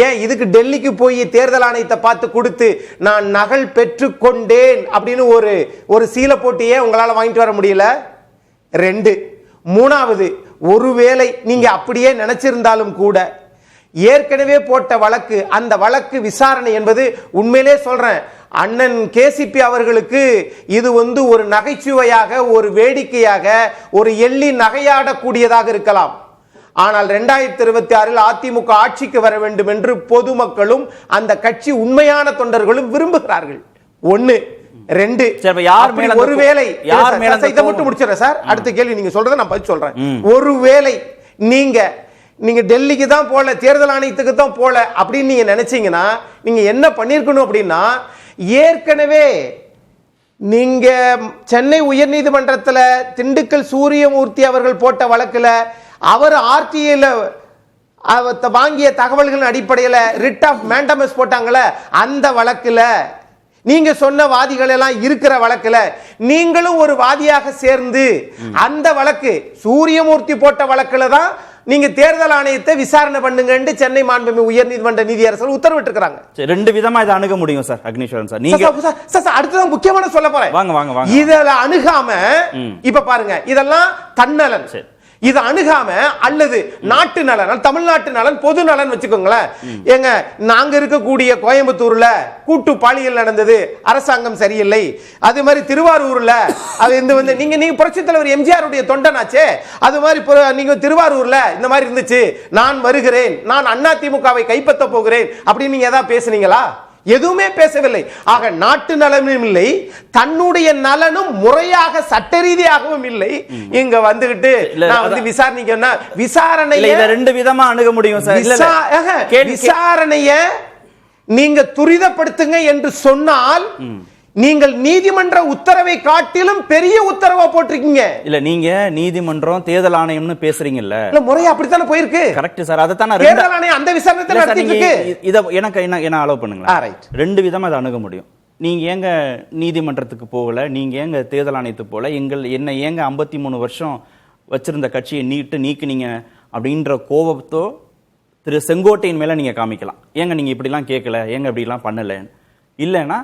ஏன் இதுக்கு டெல்லிக்கு போய் தேர்தல் ஆணையத்தை பார்த்து கொடுத்து நான் நகல் பெற்று கொண்டேன் அப்படின்னு ஒரு சீலை போட்டு ஏன் உங்களால வாங்கிட்டு வர முடியல? 2. மூணாவது, ஒருவேளை நீங்க அப்படியே நினைச்சிருந்தாலும் கூட ஏற்கனவே போட்ட வழக்கு, அந்த வழக்கு விசாரணை என்பது உண்மையிலே சொல்றேன், அண்ணன் கேசிபி அவர்களுக்கு இது வந்து ஒரு நகைச்சுவையாக, ஒரு வேடிக்கையாக, ஒரு எள்ளி நகையாடக்கூடியதாக இருக்கலாம். ஆனால் 2026 அதிமுக ஆட்சிக்கு வர வேண்டும் என்று பொதுமக்களும் அந்த கட்சி உண்மையான தொண்டர்களும் விரும்புகிறார்கள். 1. 2, ஒருவேளை இதை மட்டும் முடிச்சிடறேன் சார், அடுத்த கேள்வி நீங்க சொல்றதை நான் பதில் சொல்றேன். ஒருவேளை நீங்க டெல்லிக்கு தான் போல, தேர்தல் ஆணையத்துக்கு தான் போல அப்படின்னு நீங்க நினைச்சீங்கன்னா நீங்க என்ன பண்ணிருக்கணும் அப்படின்னா, ஏற்கனவே நீங்க சென்னை உயர்நீதிமன்றத்தில் திண்டுக்கல் சூரியமூர்த்தி அவர்கள் போட்ட வழக்குல அவர் ஆர்டிஐல வாங்கிய தகவல்களின் அடிப்படையில் ரிட் ஆஃப் மேண்டமஸ் போட்டாங்கல்ல, அந்த வழக்குல நீங்க சொன்ன வாதிகள் எல்லாம் இருக்கிற வழக்குல நீங்களும் ஒரு வாதியாக சேர்ந்து அந்த வழக்கு சூரியமூர்த்தி போட்ட வழக்குல தான் நீங்க தேர்தல் ஆணையத்தை விசாரணை பண்ணுங்க சென்னை மாண்புமிகு உயர்நீதிமன்ற நீதியரசர் உத்தரவிட்டிருக்காங்க. 2 விதமா இதை அணுக முடியும் சார். அக்னீஸ்வரன் சார், நீங்க அடுத்ததான் முக்கியமான சொல்ல போறேன். வாங்க. இதெல்லாம் அணுகாம இப்ப பாருங்க, இதெல்லாம் தன்னலன். இது அணுகாம அல்லது நாட்டு நலன், தமிழ்நாட்டு நலன், பொது நலன் வச்சுக்கோங்களேன். ஏங்க, நாங்க இருக்கக்கூடிய கோயம்புத்தூர்ல கூட்டு பாலியல் நடந்தது, அரசாங்கம் சரியில்லை. அது மாதிரி திருவாரூர்ல அது வந்து நீங்க புரட்சித் தலைவர் எம்ஜிஆர் உடைய தொண்டனாச்சே, அது மாதிரி நீங்க திருவாரூர்ல இந்த மாதிரி இருந்துச்சு, நான் வருகிறேன், நான் அதிமுகவை கைப்பற்ற போகிறேன் அப்படின்னு நீங்க ஏதாவது பேசுனீங்களா? எதுவுமே பேசவில்லை. ஆக நாட்டு நலனும் இல்லை, தன்னுடைய நலனும் முறையாக சட்ட ரீதியாகவும் இல்லை. இங்க வந்துகிட்டு நான் வந்து விசாரணைக்கு விசாரணை 2 விதமா அணுக முடியும் சார். விசாரணைய நீங்க துரிதப்படுத்துங்க என்று சொன்னால் நீங்கள் நீதிமன்ற உத்தரவை காட்டிலும் பெரிய உத்தரவா போட்டிருக்கீங்க. இல்ல, நீங்க நீதிமன்றம் தேர்தல் ஆணையம்னு பேசுறீங்கல்ல, முறை அப்படித்தானே போயிருக்கு. Correct sir. அதைத்தான் தேர்தல் ஆணையம் அந்த விசாரணை நடத்திட்டு இருக்கு. இத எனக்கு என்ன அலோவ் பண்ணுங்களா? 2 விதமா அதை அணுக முடியும். நீங்க ஏங்க நீதிமன்றத்துக்கு போகல, நீங்க ஏங்க தேர்தல் ஆணையத்துக்கு போகல, என்ன ஏங்க 53 வருஷம் வச்சிருந்த கட்சியை நீக்கினீங்க அப்படின்ற கோபத்தோ திரு செங்கோட்டையின் மேல நீங்க காமிக்கலாம். ஏங்க நீங்க இப்படிலாம் கேட்கல, ஏங்க இப்படிலாம் பண்ணல. இல்லைன்னா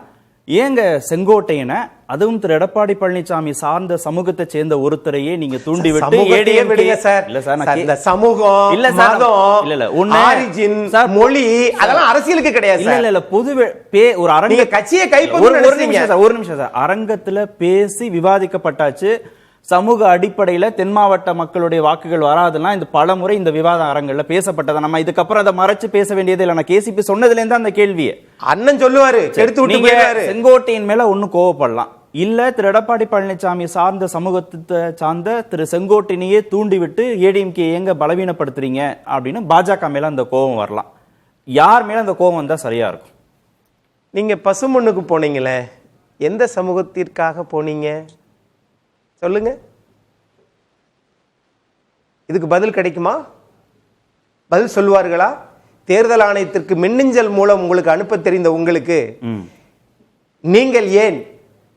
ஏங்க செங்கோட்டையனை, அதுவும் திரு எடப்பாடி பழனிசாமி சார்ந்த சமூகத்தை சேர்ந்த ஒருத்தரையே நீங்க தூண்டி விட்டு சமூகத்தையே விடுங்க சார். இல்ல சார், நான் இந்த சமூகம், இல்ல சார், மதம், இல்ல ஒண்ணு ஆரிஜின், சார், மொழி அதெல்லாம் அரசியலுக்கு கிடையாது இல்ல சார். இல்ல பொது ஒரு அரங்க நீங்க கட்சியை ஒரு கைப்பற்ற நிமிஷம் சார், அரங்கத்துல பேசி விவாதிக்கப்பட்டாச்சு. சமூக அடிப்படையில தென் மாவட்ட மக்களுடைய வாக்குகள் வராதுன்னா இந்த பல முறை இந்த விவாத அரங்கல்ல பேசப்பட்டதை நம்ம இதுக்கப்புறம் அதை மறைச்சு பேச வேண்டியது இல்லை. நான் கேசிபி சொன்னதுல இருந்து அந்த கேள்வியை அண்ணன் சொல்லுவாரு, எடுத்து விட்டு போயிடுவாரு. செங்கோட்டையின் மேல ஒண்ணு கோவப்படலாம், இல்ல திரு எடப்பாடி பழனிசாமி சார்ந்த சமூகத்தை சார்ந்த திரு செங்கோட்டையனையே தூண்டி விட்டு ஏடிஎம்கே எங்க பலவீனப்படுத்துறீங்க அப்படின்னு பாஜக மேல அந்த கோபம் வரலாம். யார் மேல அந்த கோபம் வந்தா சரியா இருக்கும்? நீங்க பசுமண்ணுக்கு போனீங்களே, எந்த சமூகத்திற்காக போனீங்க சொல்லுங்க. இதுக்கு பதில் கிடைக்குமா? பதில் சொல்லுவார்களா? தேர்தல் ஆணையத்திற்கு மின்னஞ்சல் மூலம் உங்களுக்கு அனுப்ப தெரிந்த உங்களுக்கு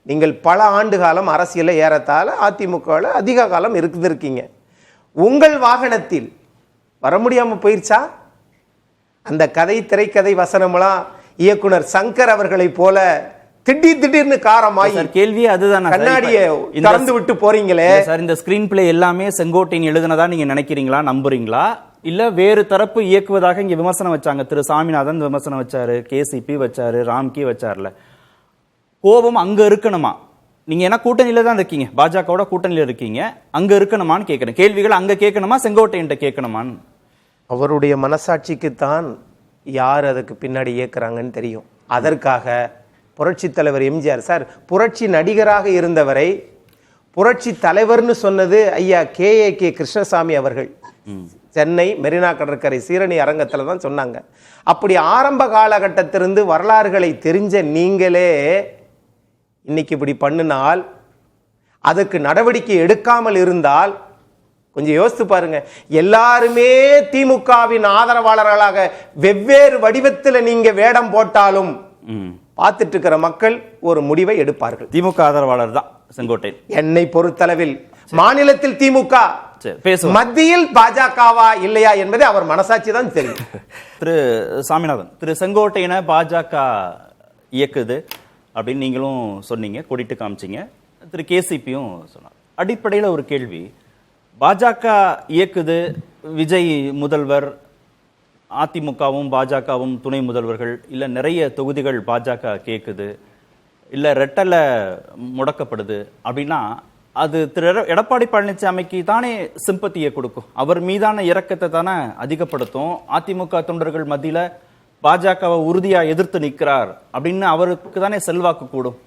நீங்கள் பல ஆண்டு காலம் அரசியல ஏறத்தாழ அதிமுகவில் அதிக காலம் இருந்திருக்கீங்க. உங்கள் வாகனத்தில் வர முடியாம போயிருச்சா? அந்த கதை, திரைக்கதை, வசனமெல்லாம் இயக்குனர் சங்கர் அவர்களை போல திடீர்னு காரமாயி கேள்வி அதுதான், கண்ணாடியை திறந்து விட்டு போறீங்களே சார். இந்த ஸ்கிரீன் பிளே எல்லாமே செங்கோட்டையன் எழுதுனதா நீங்க நினைக்கிறீங்களா, நம்புறீங்களா? இல்ல வேறு தரப்பு இயக்குவதாக இங்க விமர்சனம் வச்சாங்க. திரு சாமிநாதன் விமர்சனம் வச்சாரு, கேசிபி வச்சாரு, ராம்கி வச்சார்ல. கோபம் அங்க இருக்கணுமா? நீங்க என்ன கூட்டணியில தான் இருக்கீங்க, பாஜகவோட கூட்டணியில இருக்கீங்க, அங்க இருக்கணுமான்னு கேட்கிறேன். கேள்விகள் அங்க கேட்கணுமா, செங்கோட்டையன் கேட்கணுமான்னு? அவருடைய மனசாட்சிக்குத்தான் யார் அதுக்கு பின்னாடி இயக்குறாங்கன்னு தெரியும். அதற்காக புரட்சி தலைவர் எம்ஜிஆர் சார் புரட்சி நடிகராக இருந்தவரை புரட்சி தலைவர்னு சொன்னது ஐயா கே கிருஷ்ணசாமி அவர்கள். சென்னை மெரினா கடற்கரை சீரணி அரங்கத்தில் தான் சொன்னாங்க. அப்படி ஆரம்ப காலகட்டத்திலிருந்து வரலாறுகளை தெரிஞ்ச நீங்களே இன்னைக்கு இப்படி பண்ணினால், அதுக்கு நடவடிக்கை எடுக்காமல் இருந்தால் கொஞ்சம் யோசித்து பாருங்க. எல்லாருமே திமுகவின் ஆதரவாளர்களாக வெவ்வேறு வடிவத்தில் நீங்க வேடம் போட்டாலும் பார்த்துட்டு இருக்கிற மக்கள் ஒரு முடிவை எடுப்பார்கள். திமுக ஆதரவாளர் தான் செங்கோட்டையன். என்னை பொறுத்தளவில் மாநிலத்தில் திமுக, மத்தியில் பாஜகவா இல்லையா என்பதை அவர் மனசாட்சி தான் தெரியும். திரு சாமிநாதன், திரு செங்கோட்டையனை பாஜக இயக்குது அப்படின்னு நீங்களும் சொன்னீங்க, கொடிட்டு காமிச்சிங்க. திரு கேசிபியும் சொன்னார். அடிப்படையில் ஒரு கேள்வி, பாஜக இயக்குது, விஜய் முதல்வர், அதிமுகவும் பாஜகவும் துணை முதல்வர்கள், இல்ல நிறைய தொகுதிகள் பாஜக கேட்குது, இல்ல ரெட்டல முடக்கப்படுது அப்படின்னா அது திரு எடப்பாடி பழனிசாமிக்கு தானே சிம்பத்தியை கொடுக்கும், அவர் மீதான இரக்கத்தை தானே அதிகப்படுத்தும். அதிமுக தொண்டர்கள் மத்தியில பாஜகவை உறுதியா எதிர்த்து நிற்கிறார் அப்படின்னு அவருக்கு தானே செல்வாக்கு கூடும்.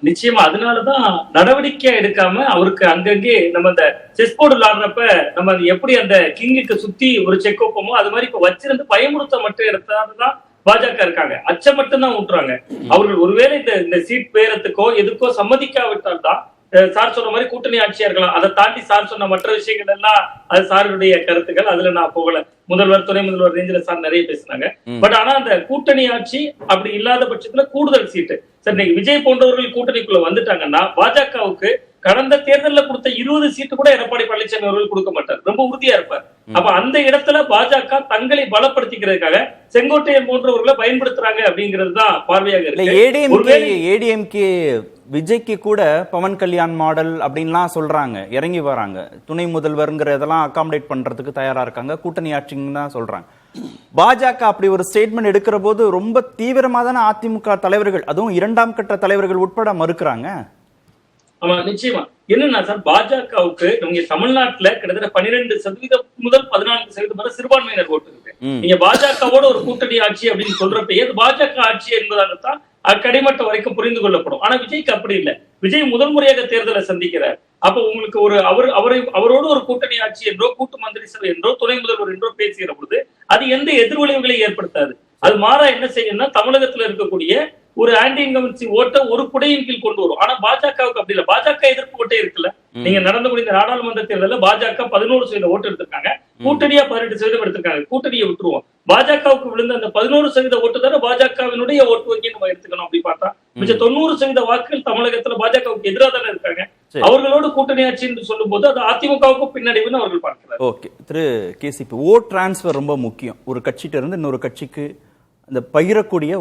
நிச்சயமா அதனாலதான் நடவடிக்கை எடுக்காம அவருக்கு அங்கங்கே நம்ம அந்த செஸ் போர்டு விளாடுறப்ப நம்ம எப்படி அந்த கிங்குக்கு சுத்தி ஒரு செக் வைப்போமோ அது மாதிரி இப்ப வச்சிருந்து பயமுறுத்த மட்டும் எடுத்தாதான் பாஜக இருக்காங்க. அச்சம் மட்டும் தான் ஊட்டுறாங்க. அவர்கள் ஒருவேளை இந்த சீட் பேரத்துக்கோ எதுக்கோ சம்மதிக்காவிட்டால் தான் சார் சொன்ன மாதிரி கூட்டணி ஆட்சியா இருக்கலாம். அதை தாண்டி சார் சொன்ன மற்ற விஷயங்கள் எல்லாம் அது சாருடைய கருத்துக்கள், அதுல நான் போகல. முதல்வர், துணை முதல்வர் ரேஞ்சில சார் நிறைய பேசினாங்க. பட் ஆனா அந்த கூட்டணி ஆட்சி அப்படி இல்லாத பட்சத்துல கூடுதல் சீட்டு சார் இன்னைக்கு விஜய் போன்றவர்கள் கூட்டணிக்குள்ள வந்துட்டாங்கன்னா பாஜகவுக்கு கடந்த தேர்தலில் கொடுத்த 20 சீட்டு கூட எடப்பாடி பழனிசாமி அவர்கள் கொடுக்க மாட்டார், ரொம்ப உறுதியா இருப்பார். அப்ப அந்த இடத்துல பாஜக தங்களை பலப்படுத்திக்கிறதுக்காக செங்கோட்டையன் போன்றவர்களை பயன்படுத்துறாங்க அப்படிங்கிறது தான் பார்வையாக இருக்கு. ஏடிஎம்கே விஜய்க்கு கூட பவன் கல்யாண் மாடல் அப்படின்லாம் சொல்றாங்க, இறங்கி வராங்க, துணை முதல்வர்ங்கிறதெல்லாம் அகாமடேட் பண்றதுக்கு தயாரா இருக்காங்க, கூட்டணி ஆட்சின்னு தான் சொல்றாங்க. பாஜக அப்படி ஒரு ஸ்டேட்மெண்ட் எடுக்கிற போது ரொம்ப தீவிரமா தானே அதிமுக தலைவர்கள், அதுவும் 2ஆம் கட்ட தலைவர்கள் உட்பட மறுக்கிறாங்க. ஆமா நிச்சயமா. என்னன்னா சார், பாஜகவுக்கு நீங்க தமிழ்நாட்டுல கிட்டத்தட்ட 12% முதல் 14% வரை சிறுபான்மையினர் ஓட்டு இருக்கு. நீங்க பாஜகவோட ஒரு கூட்டணி ஆட்சி அப்படின்னு சொல்றப்ப பாஜக ஆட்சி என்பதாகத்தான் கடைமட்ட வரைக்கும் புரிந்து கொள்ளப்படும். ஆனா விஜய்க்கு அப்படி இல்லை. விஜய் முதல் முறையாக தேர்தலை சந்திக்கிறார். அப்ப உங்களுக்கு ஒரு அவரோடு ஒரு கூட்டணி ஆட்சி என்றோ கூட்டு மந்திரி சபை என்றோ துணை முதல்வர் என்றோ பேசுகிற பொழுது அது எந்த எதிர்விளைவுகளை ஏற்படுத்தாது. அது மாறா என்ன செய்யணும்னா தமிழகத்துல இருக்கக்கூடிய ஒரு ஆன்டி இன்கம்பன்சி ஓட்டை ஒரு குடையின் கீழ் கொண்டு வரும். ஆனா பாஜகவுக்கு அப்படி இல்லை. பாஜக எதிர்ப்பு ஓட்டே இருக்குல்ல. நீங்க நடந்து முடிந்த நாடாளுமன்ற தேர்தலில் பாஜக 11% ஓட்டு எடுத்திருக்காங்க, கூட்டணியா 18% எடுத்திருக்காங்க. கூட்டணியை விட்டுருவோம். பாஜகவுக்கு விழுந்த அந்த 11% ஓட்டு தானே பாஜகவினுடைய ஓட்டு வங்கி நம்ம எடுத்துக்கணும். அப்படி பார்த்தா மிச்ச 90% வாக்குகள் தமிழகத்துல பாஜகவுக்கு எதிராக தானே இருக்காங்க. அவர்களோடு கூட்டணி ஆட்சி என்று சொல்லும் போது அது அதிமுகவுக்கு பின்னடைவுன்னு அவர்கள் பார்க்கிறார். ஓகே, திரு கேசிபி, ஓட் டிரான்ஸ்பர் ரொம்ப முக்கியம். ஒரு கட்சிட்ட இருந்து இன்னொரு கட்சிக்கு இந்த பகிரக்கூடிய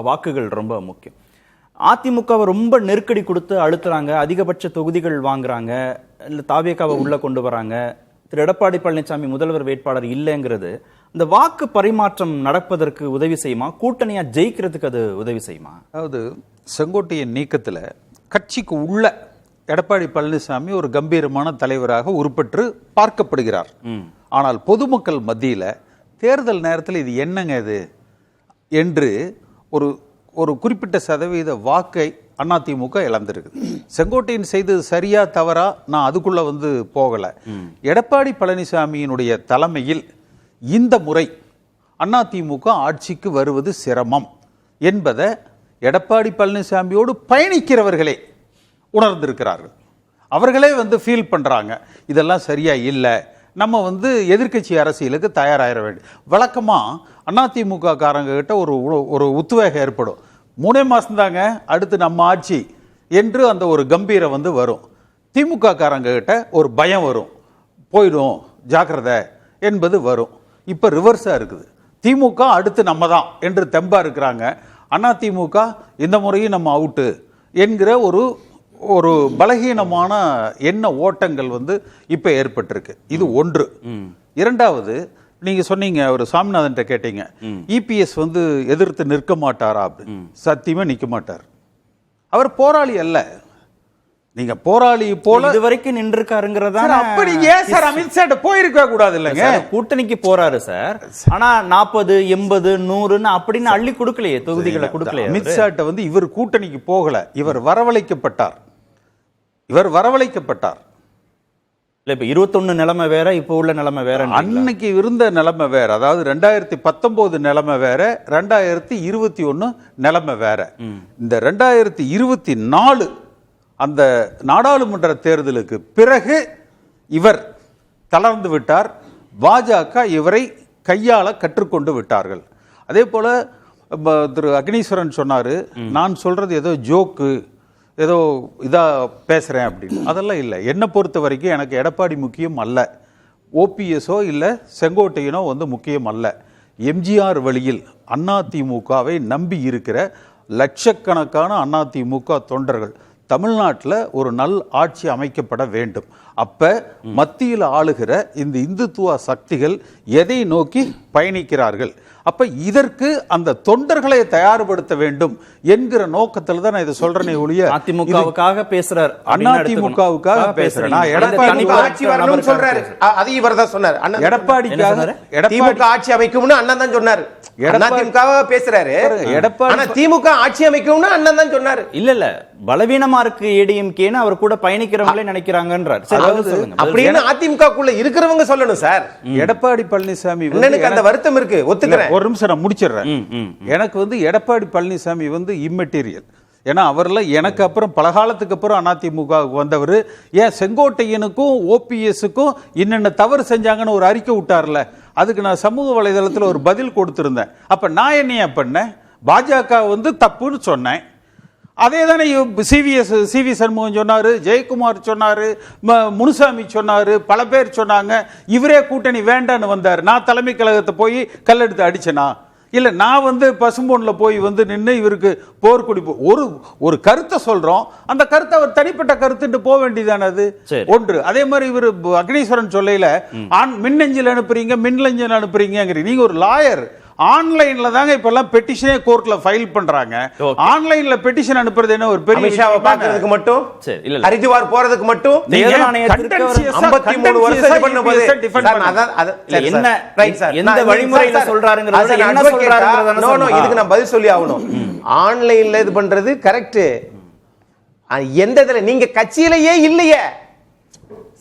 வாக்குகள் ரொம்ப முக்கியம். அதிமுகவை ரொம்ப நெருக்கடி கொடுத்து அழுத்துறாங்க, அதிகபட்ச தொகுதிகள் வாங்குறாங்க, இல்லை தாவேகாவை உள்ள கொண்டு வராங்க, திரு எடப்பாடி பழனிசாமி முதல்வர் வேட்பாளர் இல்லைங்கிறது இந்த வாக்கு பரிமாற்றம் நடப்பதற்கு உதவி செய்யுமா? கூட்டணியா ஜெயிக்கிறதுக்கு அது உதவி செய்யுமா? அதாவது செங்கோட்டையின் நீக்கத்துல கட்சிக்கு உள்ள எடப்பாடி பழனிசாமி ஒரு கம்பீரமான தலைவராக உருப்பெற்று பார்க்கப்படுகிறார். ஆனால் பொதுமக்கள் மத்தியில தேர்தல் நேரத்தில் இது என்னங்க இது என்று ஒரு ஒரு குறிப்பிட்ட சதவீத வாக்கை அதிமுக இழந்திருக்கு. செங்கோட்டையன் செய்தது சரியா தவறா நான் அதுக்குள்ள போகல. எடப்பாடி பழனிசாமியினுடைய தலைமையில் இந்த முறை அதிமுக ஆட்சிக்கு வருவது சிரமம் என்பதை எடப்பாடி பழனிசாமியோடு பயணிக்கிறவர்களே உணர்ந்திருக்கிறார்கள். அவர்களே ஃபீல் பண்றாங்க இதெல்லாம் சரியா இல்லை, நம்ம எதிர்க்கட்சி அரசியலுக்கு தயாராகிற வேண்டும். வழக்கமா அதிமுக காரங்க கிட்ட ஒரு உத்வேகம் ஏற்படும். 3 மாசம் தாங்க அடுத்து நம்ம ஆட்சி என்று அந்த ஒரு கம்பீரம் வரும். திமுக காரங்க கிட்ட ஒரு பயம் வரும், போயிடும் ஜாக்கிரதை என்பது வரும். இப்ப ரிவர்ஸா இருக்குது. திமுக அடுத்து நம்ம தான் என்று தெம்பா இருக்கிறாங்க. அதிமுக இந்த முறையும் நம்ம அவுட்டு என்கிற ஒரு பலகீனமான எண்ண ஓட்டங்கள் இப்ப ஏற்பட்டிருக்கு. இது ஒன்று. இரண்டாவது, நீங்க சொன்னீங்க ஒரு சாமிநாதன் கேட்டீங்க, இபிஎஸ் எதிர்த்து நிற்க மாட்டாரா அப்படின்னு. சத்தியமா நிற்க மாட்டார். அவர் போராளி அல்ல. நீங்க போராளி போல இதுவரைக்கும் நின்றுக்காருங்கிறதா. அப்படி ஏன் சார் அமித்ஷா போயிருக்க கூடாது இல்லைங்க? கூட்டணிக்கு போறாரு சார், ஆனா 40, 80, 100 அப்படின்னு அள்ளி கொடுக்கலையே, தொகுதிகளை கொடுக்கலையே. அமித்ஷா இவர் கூட்டணிக்கு போகல, இவர் வரவழைக்கப்பட்டார். இல்ல இப்ப 21 நிலைமை வேற, இப்ப உள்ள நிலைமை வேற. அன்னைக்கு இருந்த நிலைமை வேற. அதாவது 2019 நிலைமை வேற, 2021 நிலைமை வேற. இந்த 2024 அந்த நாடாளுமன்ற தேர்தலுக்கு பிறகு இவர் தளர்ந்து விட்டார். பாஜக இவரை கையாள கற்றுக்கொண்டு விட்டார்கள். அதே போல திரு அக்னீஸ்வரன் சொன்னாரு, நான் சொல்றது ஏதோ ஜோக்கு, ஏதோ இதா பேசுறேன் அப்படின்னு. அதெல்லாம் இல்லை. என்னை பொறுத்த வரைக்கும் எனக்கு எடப்பாடி முக்கியம் அல்ல, ஓபிஎஸோ இல்லை செங்கோட்டையனோ முக்கியம் அல்ல. எம்ஜிஆர் வழியில் அதிமுகவை நம்பி இருக்கிற லட்சக்கணக்கான அதிமுக தொண்டர்கள் தமிழ்நாட்டில் ஒரு நல் ஆட்சி அமைக்கப்பட வேண்டும். அப்ப மத்தியில் ஆளுகிற இந்த இந்துத்துவ சக்திகள் எதை நோக்கி பயணிக்கிறார்கள்? அப்ப இதற்கு அந்த தொண்டர்களை தயார்படுத்த வேண்டும் என்கிற நோக்கத்தில் தான் நான் இதை சொல்றேனே ஒழிய அதிமுகவுக்காக பேசுறார், அதிமுகவுக்காக பேசுறேன். எடப்பாடி ஆட்சி வரணும்னு சொல்றாரு, அது இவர் தான் சொன்னார். எடப்பாடிக்காக திமுக ஆட்சி அமைக்கும்னு அண்ணன் தான் சொன்னார். அதிமுகவா பேசுறாரு, ஆனா திமுக ஆட்சி அமைக்கும்னு அண்ணன் தான் சொன்னாரு. இல்ல பலவீனமா இருக்கு ஏடிஎம்கேன்னு அவர் கூட பயணிக்கிறவங்களே நினைக்கிறாங்கன்றார். அப்படின்னு அதிமுகக்குள்ள இருக்கிறவங்க சொல்லணும் சார். எடப்பாடி பழனிசாமி எனக்கு அந்த வருத்தம் இருக்கு, ஒத்துக்கிறேன். ஒரு நிமிஷம் நான் முடிச்சிடுறேன். எனக்கு எடப்பாடி பழனிசாமி இம்மெட்டீரியல். ஏன்னா அவர்லாம் எனக்கு அப்புறம் பல காலத்துக்கு அப்புறம் அதிமுக வந்தவர். ஏன் செங்கோட்டையனுக்கும் ஓபிஎஸ்க்கும் என்னென்ன தவறு செஞ்சாங்கன்னு ஒரு அறிக்கை விட்டார்ல, அதுக்கு நான் சமூக வலைதளத்தில் ஒரு பதில் கொடுத்திருந்தேன். அப்ப நான் என்னைய பண்ணேன், பாஜக தப்புன்னு சொன்னேன். அதே தானே சிவி சண்முகம் சொன்னாரு, ஜெயக்குமார் சொன்னாரு, முனுசாமி சொன்னாரு, பல பேர் சொன்னாங்க. இவரே கூட்டணி வேண்டான்னு வந்தார். நான் தலைமை கழகத்தை போய் கல்லெடுத்து அடிச்சேனா? இல்ல நான் பசும்பொன்ல போய் நின்று இவருக்கு போர்க்குடி ஒரு கருத்தை சொல்றோம், அந்த கருத்தை அவர் தனிப்பட்ட கருத்துட்டு போக வேண்டியதானே அது ஒன்று. அதே மாதிரி இவர் அக்னீஸ்வரன் சொல்லையில மின்னஞ்சல் அனுப்புறீங்க, மின்னஞ்சல் அனுப்புறீங்க. நீங்க ஒரு லாயர், ஆன்லைன்ல தாங்க இப்ப எல்லாம் பெட்டிஷனே கோர்ட்ல ஃபைல் பண்றாங்க. ஆன்லைன்ல பெட்டிஷன் அனுப்புறது என்ன ஒரு பெரிய அமித்ஷாவை பார்க்கிறதுக்கு மட்டும், ஹரித்வார் போறதுக்கு மட்டும் 53 வருஷம் பண்ணும்போது என்ன எந்த வழிமுறையில சொல்றாருங்கறது என்ன சொல்றாருங்கறது நோ இதுக்கு நான் பதில் சொல்லி ஆகணும். ஆன்லைன்ல இது பண்றது கரெக்ட். எந்த இதுல நீங்க கட்சியிலேயே இல்லையே.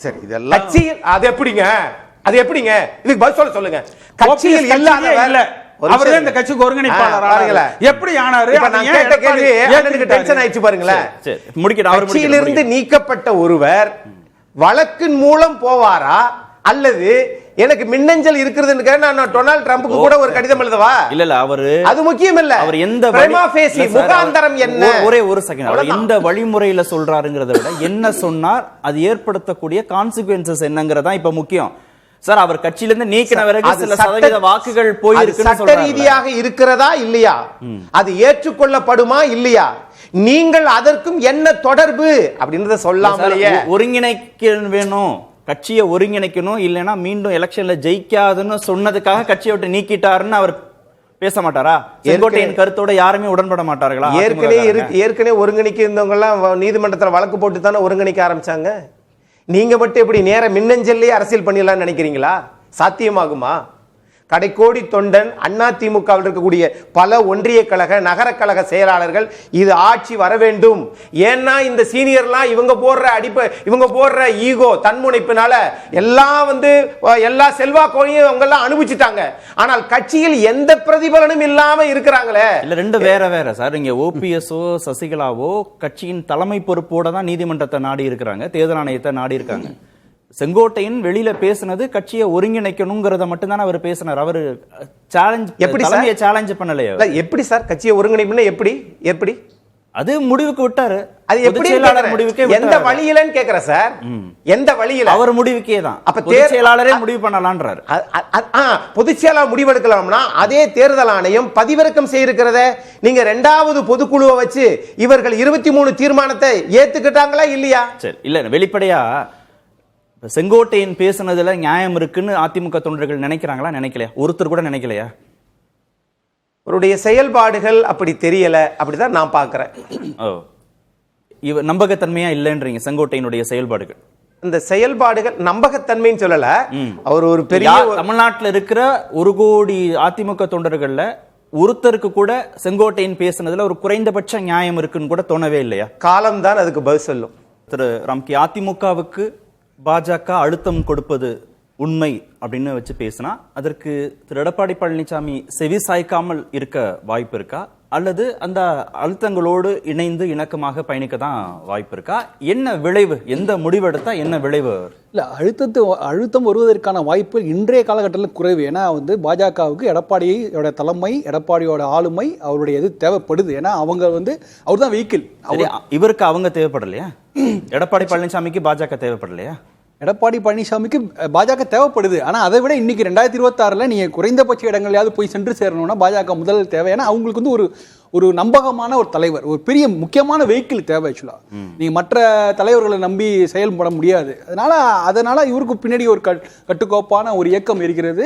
சரி, இதெல்லாம் கட்சியில் அது எப்படிங்க? அது எப்படிங்க? இதுக்கு பதில் சொல்லுங்க. கட்சியில் இல்லாத அவரே இந்த கட்சிக்கு ஒருங்கிணைப்பாளர் எப்படி ஆனாரு? நான் கேட்ட கேள்வி எனக்கு டென்ஷன் ஆயிடுச்சு பாருங்களேன். கட்சியிலிருந்து நீக்கப்பட்ட ஒருவர் வழக்கின் மூலம் போவாரா, அல்லது எனக்கு மின்னஞ்சல் இருக்குதுன்னு நான் டொனால்ட் ட்ரம்புக்கு கூட ஒரு கடிதம் எழுதவா? இல்ல அவரு அது முக்கியம் இல்ல. அவர் எந்த முகாந்தரம் என்ன? ஒரே ஒரு செகண்ட், அவர் எந்த வழிமுறையில சொல்றாருங்கிறத விட என்ன சொன்னார், அது ஏற்படுத்தக்கூடிய கான்சிக்வென்சஸ் என்னங்கறதா இப்ப முக்கியம். சார் அவர் கட்சியிலிருந்து நீக்கின பிறகு அது சில சட்ட- சதவீத வாக்குகள் அது போயிருக்குன்னு சட்ட சொல்றாங்க. ரீதியாக இருக்கிறதா இல்லையா, அது ஏற்றுக்கொள்ளப்படுமா இல்லையா, நீங்கள் அதற்கும் என்ன தொடர்பு அப்படின்றத சொல்லாமலேயே ஒருங்கிணைக்க வேணும், கட்சியை ஒருங்கிணைக்கணும், இல்லைன்னா மீண்டும் எலெக்ஷன்ல ஜெயிக்காதுன்னு சொன்னதுக்காக கட்சியை விட்டு நீக்கிட்டாருன்னு அவர் பேச மாட்டாரா? செங்கோட்டையின் கருத்தோட யாருமே உடன்பட மாட்டார்களா? ஏற்கனவே ஒருங்கிணைக்க இருந்தவங்க எல்லாம் நீதிமன்றத்தில் வழக்கு போட்டு தானே ஒருங்கிணைக்க ஆரம்பிச்சாங்க. நீங்க மட்டும் எப்படி நேர மின்னஞ்சல்லே அரசியல் பண்ணிடலாம்னு நினைக்கிறீங்களா? சாத்தியமாகுமா? கடைக்கோடி தொண்டன் அதிமுகவில் இருக்கக்கூடிய பல ஒன்றிய கழக நகர கழக செயலாளர்கள் இது ஆட்சி வர வேண்டும், ஏன்னா இந்த சீனியர்லாம் இவங்க போடுற ஈகோ தன்முனைப்பினால எல்லாம் எல்லா செல்வாக்கையும் அவங்க எல்லாம் அனுபவிச்சுட்டாங்க. ஆனால் கட்சியில் எந்த பிரதிபலனும் இல்லாம இருக்கிறாங்களே. இல்ல ரெண்டு வேற சார். இங்க ஓபிஎஸ்ஓ சசிகலாவோ கட்சியின் தலைமை பொறுப்போட தான் நீதிமன்றத்தை நாடி இருக்கிறாங்க, தேர்தல் ஆணையத்தை நாடி இருக்காங்க. செங்கோட்டையன் வெளியில பேசினது கட்சியை ஒருங்கிணைக்கணும்ங்கறத மட்டும் தானே அவர் பேசினார். அவர் தலைமையை சேலஞ்ச் பண்ணலையா? எப்படி சார் கட்சியை ஒருங்கிணைப்புன்னா எப்படி அது முடிவுக்கு விட்டாரு. அது எப்படி முடிவுக்கே எந்த வழியிலன்னு கேக்குறேன் சார். எந்த வழியில? அவர் முடிவுக்கே தான். அப்ப பொதுச் செயலாளரே முடிவு பண்ணலாம்ன்றாரு. பொதுச் செயலாளர் முடிவெடுக்கலாம்னா அதே தேர்தல் ஆணையம் பதிவிறக்கம் செய்திருக்கிறத நீங்க இரண்டாவது பொதுக்குழுவை வச்சு இவர்கள் 23 தீர்மானத்தை ஏத்துக்கிட்டாங்களா இல்லையா? சரி, இல்ல வெளிப்படையா செங்கோட்டையின் பேசுனதுல நியாயம் இருக்குன்னு அதிமுக தொண்டர்கள் நினைக்கிறாங்களா? நினைக்கலையா? ஒருத்தர் கூட நினைக்கலையா? அவருடைய செயல்பாடுகள் அப்படி தெரியல, அப்படிதான் நான் பாக்குறேன். நம்பகத்தன்மையா இல்லைன்றீங்க செங்கோட்டையினுடைய செயல்பாடுகள்? இந்த செயல்பாடுகள் நம்பகத்தன்மைன்னு சொல்லல. அவர் ஒரு பெரிய தமிழ்நாட்டில் இருக்கிற 1 கோடி அதிமுக தொண்டர்கள்ல ஒருத்தருக்கு கூட செங்கோட்டையின் பேசுனதுல ஒரு குறைந்தபட்ச நியாயம் இருக்குன்னு கூட தோணவே இல்லையா? காலம் தான் அதுக்கு பதில் சொல்லும். திரு ராம்கி, அதிமுகவுக்கு பாஜக அழுத்தம் கொடுப்பது உண்மை அப்படின்னு வச்சு பேசினா அதற்கு திரு எடப்பாடி பழனிசாமி செவி சாய்க்காமல் இருக்க வாய்ப்பு இருக்கா, அல்லது அந்த அழுத்தங்களோடு இணைந்து இணக்கமாக பயணிக்க தான் வாய்ப்பு இருக்கா? என்ன விளைவு, எந்த முடிவெடுத்தா என்ன விளைவு? இல்ல அழுத்தம் வருவதற்கான வாய்ப்பு இன்றைய காலகட்டத்தில் குறைவு. ஏன்னா பாஜகவுக்கு எடப்பாடியோட தலைமை, எடப்பாடியோட ஆளுமை, அவருடைய இது தேவைப்படுது. ஏன்னா அவங்க அவர் தான் வெஹிக்கிள். இவருக்கு அவங்க தேவைப்படலையா? எடப்பாடி பழனிசாமிக்கு பாஜக தேவைப்படலையா? எடப்பாடி பழனிசாமிக்கு பாஜக தேவைப்படுது. ஆனா அதை விட இன்னைக்கு 2026 நீங்க குறைந்தபட்ச இடங்களையாவது போய் சென்று சேரணும்னா பாஜக முதல் தேவை. ஏன்னா அவங்களுக்கு ஒரு நம்பகமான ஒரு தலைவர், ஒரு பெரிய முக்கியமான வெஹிக்கிள் தேவை. ஆக்சுவலா நீங்க மற்ற தலைவர்களை நம்பி செயல்பட முடியாது. அதனால இவருக்கு பின்னாடி ஒரு கட்டுக்கோப்பான ஒரு இயக்கம் இருக்கிறது.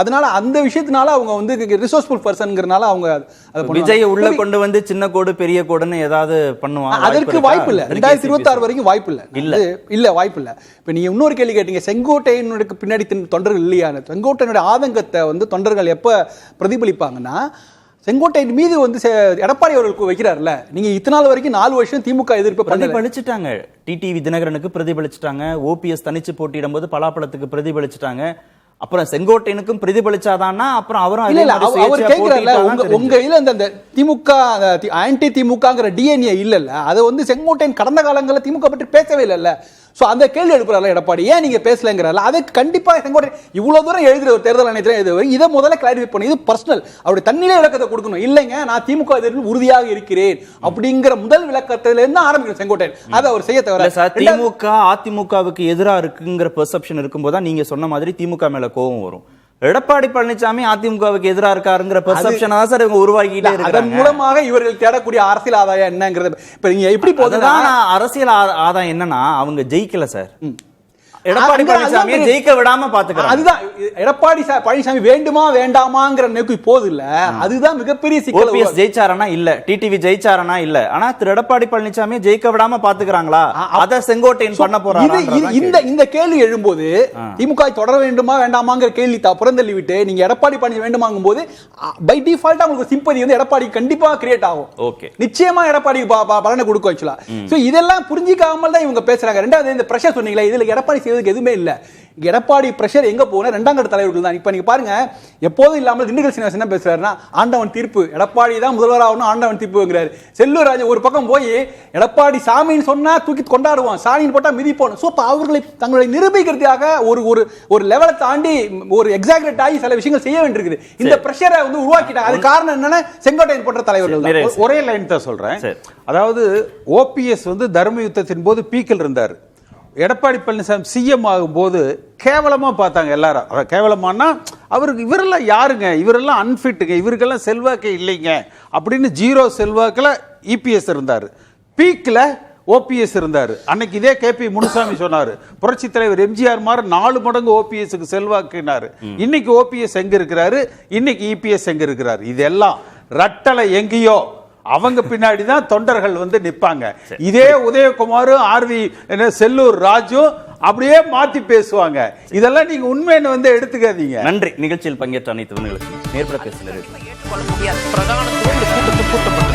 அதனால அந்த விஷயத்தினால அவங்க ரிசோர்ஸ்ஃபுல் பர்சன்ங்கிறனால அவங்க விஜய் உள்ள கொண்டு வந்து சின்ன கோடு பெரிய கோடுன்னு ஏதாவது பண்ணுவாங்க. அதற்கு வாய்ப்பு இல்ல. 2026 வரைக்கும் வாய்ப்பு இல்ல வாய்ப்பு இல்ல. இப்ப நீங்க இன்னொரு கேள்வி கேட்டீங்க, செங்கோட்டையனுக்கு பின்னாடி தொண்டர்கள் இல்லையா? செங்கோட்டையனுடைய ஆதங்கத்தை தொண்டர்கள் எப்ப பிரதிபலிப்பாங்கன்னா, செங்கோட்டையின் மீது எடப்பாடி அவர்களுக்கு வைக்கிறார்ல. நீங்க இத்தனை நாள் வரைக்கும் 4 வருஷம் திமுக எதிர்ப்பு பிரதிபலிச்சுட்டாங்க. டிடிவி தினகரனுக்கு பிரதிபலிச்சுட்டாங்க, ஓபிஎஸ் தனிச்சு போட்டியிடும் போது பலாப்பழத்துக்கு பிரதிபலிச்சுட்டாங்க. அப்புறம் செங்கோட்டையனுக்கும் பிரதிபலிச்சாதான்னா அப்புறம் அவரும் அவர் கேட்கிறார்ல, உங்க இதுல இந்த திமுக ஆன்டி திமுகங்கிற டிஎன்ஏ இல்லல்ல, அதை செங்கோட்டையன் கடந்த காலங்களில் திமுக பற்றி பேசவே இல்லைல்ல. சோ அந்த கேள்வி எழுப்புறாரு எடப்பாடி, ஏன் நீங்க பேசலங்கிறாரு. அதை கண்டிப்பா செங்கோட்டையன் இவ்வளவு தூரம் எழுதுற ஒரு தேர்தல் ஆணையத்தில் எழுதுவார். இதை முதல்ல கிளாரிஃபை பண்ணி, இது பர்சனல், அவருடைய தன்னிலை விளக்கத்தை கொடுக்கணும். இல்லைங்க நான் திமுக எதிர்ப்பு உறுதியாக இருக்கிறேன் அப்படிங்கிற முதல் விளக்கத்திலிருந்து ஆரம்பிக்கணும் செங்கோட்டையன். அதை அவர் செய்ய தவிர திமுக அதிமுகவுக்கு எதிராக இருக்குங்கிற பெர்செப்ஷன் இருக்கும்போது நீங்க சொன்ன மாதிரி திமுக மேல கோபம் வரும். எடப்பாடி பழனிசாமி அதிமுகவுக்கு எதிராக இருக்காருங்கிற பெர்செப்ஷன் தான் சார் இவங்க உருவாக்கிட்டே இருக்காங்க. அதன் மூலமாக இவர்கள் தேடக்கூடிய அரசியல் ஆதாயம் என்னங்கிறது இப்ப நீங்க எப்படி போகுதுன்னா, அரசியல் ஆதாயம் என்னன்னா அவங்க ஜெயிக்கல சார். எடப்பாடி பழனிசாமி ஜெயிக்க விடாம பாத்துக்கிறாங்க. அதுதான் எடப்பாடி பழனிசாமி வேண்டுமா வேண்டாமாங்கிற நோக்கி போது இல்ல. அதுதான் மிகப்பெரிய சிக்கல். ஓபிஎஸ் ஜெயிச்சாரனா இல்ல, டிடிவி ஜெயிச்சாரனா இல்ல, ஆனா திரு எடப்பாடி பழனிசாமி ஜெயிக்க விடாம பாத்துக்கிறாங்களா? அத செங்கோட்டையன் பண்ண போறாரு. இந்த கேள்வி எழும்போது திமுக தொடர வேண்டுமா வேண்டாமாங்கிற கேள்வி புறந்தள்ளி விட்டு நீங்க எடப்பாடி பழனிசாமி வேண்டுமாங்கும் போது பை டிஃபால்ட் உங்களுக்கு சிம்பதி எடப்பாடி கண்டிப்பா கிரியேட் ஆகும். ஓகே, நிச்சயமா எடப்பாடி பலனை கொடுக்கும். ஆக்சுவலா இதெல்லாம் புரிஞ்சிக்காமல் தான் இவங்க பேசுறாங்க. ரெண்டாவது இந்த பிரஷர் சொன்னீங்களா, இதுல எடப்பாடி எதுவுமே இல்ல. எடப்பாடி பிரஷர் எங்க போனா 2ஆம் கட்ட தலைவர்கள் தான். இப்ப நீங்க பாருங்க, எப்போதும் இல்லாமல் திண்டுக்கல் சீனிவாசன் என்ன பேசுறாருன்னா, ஆண்டவன் தீர்ப்பு, எடப்பாடி தான் முதல்வர் ஆகணும், ஆண்டவன் தீர்ப்புங்கிறாரு. செல்லூர் ராஜு ஒரு பக்கம் போய் எடப்பாடி சாமின்னு சொன்னா தூக்கி கொண்டாடுவான், சாணின்னு போட்டா மிதிப்போம். சோ அவர்களை தங்களை நிரூபிக்கிறதுக்காக ஒரு லெவலை தாண்டி ஒரு எக்ஸாக்ரேட் ஆகி சில விஷயங்கள் செய்ய வேண்டியிருக்குது. இந்த பிரஷரை உருவாக்கிட்டாங்க. அது காரணம் என்னன்னா செங்கோட்டையன் போன்ற தலைவர்கள். ஒரே லைன் தான் சொல்றேன். அதாவது ஓபிஎஸ் தர்ம யுத்தத்தின் போது பீக்கில் இருந்தார். எடப்பாடி பழனிசாமி சிஎம் ஆகும்போது கேவலமா பார்த்தாங்க எல்லாரும். கேவலமானா அவருக்கு இவரெல்லாம் யாருங்க, இவரெல்லாம் அன்ஃபிட்டுங்க, இவருக்கெல்லாம் செல்வாக்கே இல்லைங்க அப்படின்னு ஜீரோ செல்வாக்கில் இபிஎஸ் இருந்தார். பீக்கில் ஓபிஎஸ் இருந்தார். அன்னைக்கு இதே கேபி முனுசாமி சொன்னார், புரட்சி தலைவர் எம்ஜிஆர் மாதிரி 4 மடங்கு ஓபிஎஸ்க்கு செல்வாக்குனாரு. இன்னைக்கு ஓபிஎஸ் எங்க இருக்கிறாரு, இன்னைக்கு இபிஎஸ் எங்க இருக்கிறாரு? இதெல்லாம் ரட்டலை எங்கேயோ அவங்க பின்னாடி தான் தொண்டர்கள் வந்து நிப்பாங்க. இதே உதயகுமார், ஆர்வி, செல்லூர் ராஜு அப்படியே மாத்தி பேசுவாங்க. இதெல்லாம் நீங்க உண்மைன்னு வந்து எடுத்துக்காதீங்க. நன்றி. நிகழ்ச்சியில் பங்கேற்ற அனைத்து நேர்பட பேசினது ஏற்றுக்கொள்ள முடியாது. பிரதான கூட்டப்பட்டு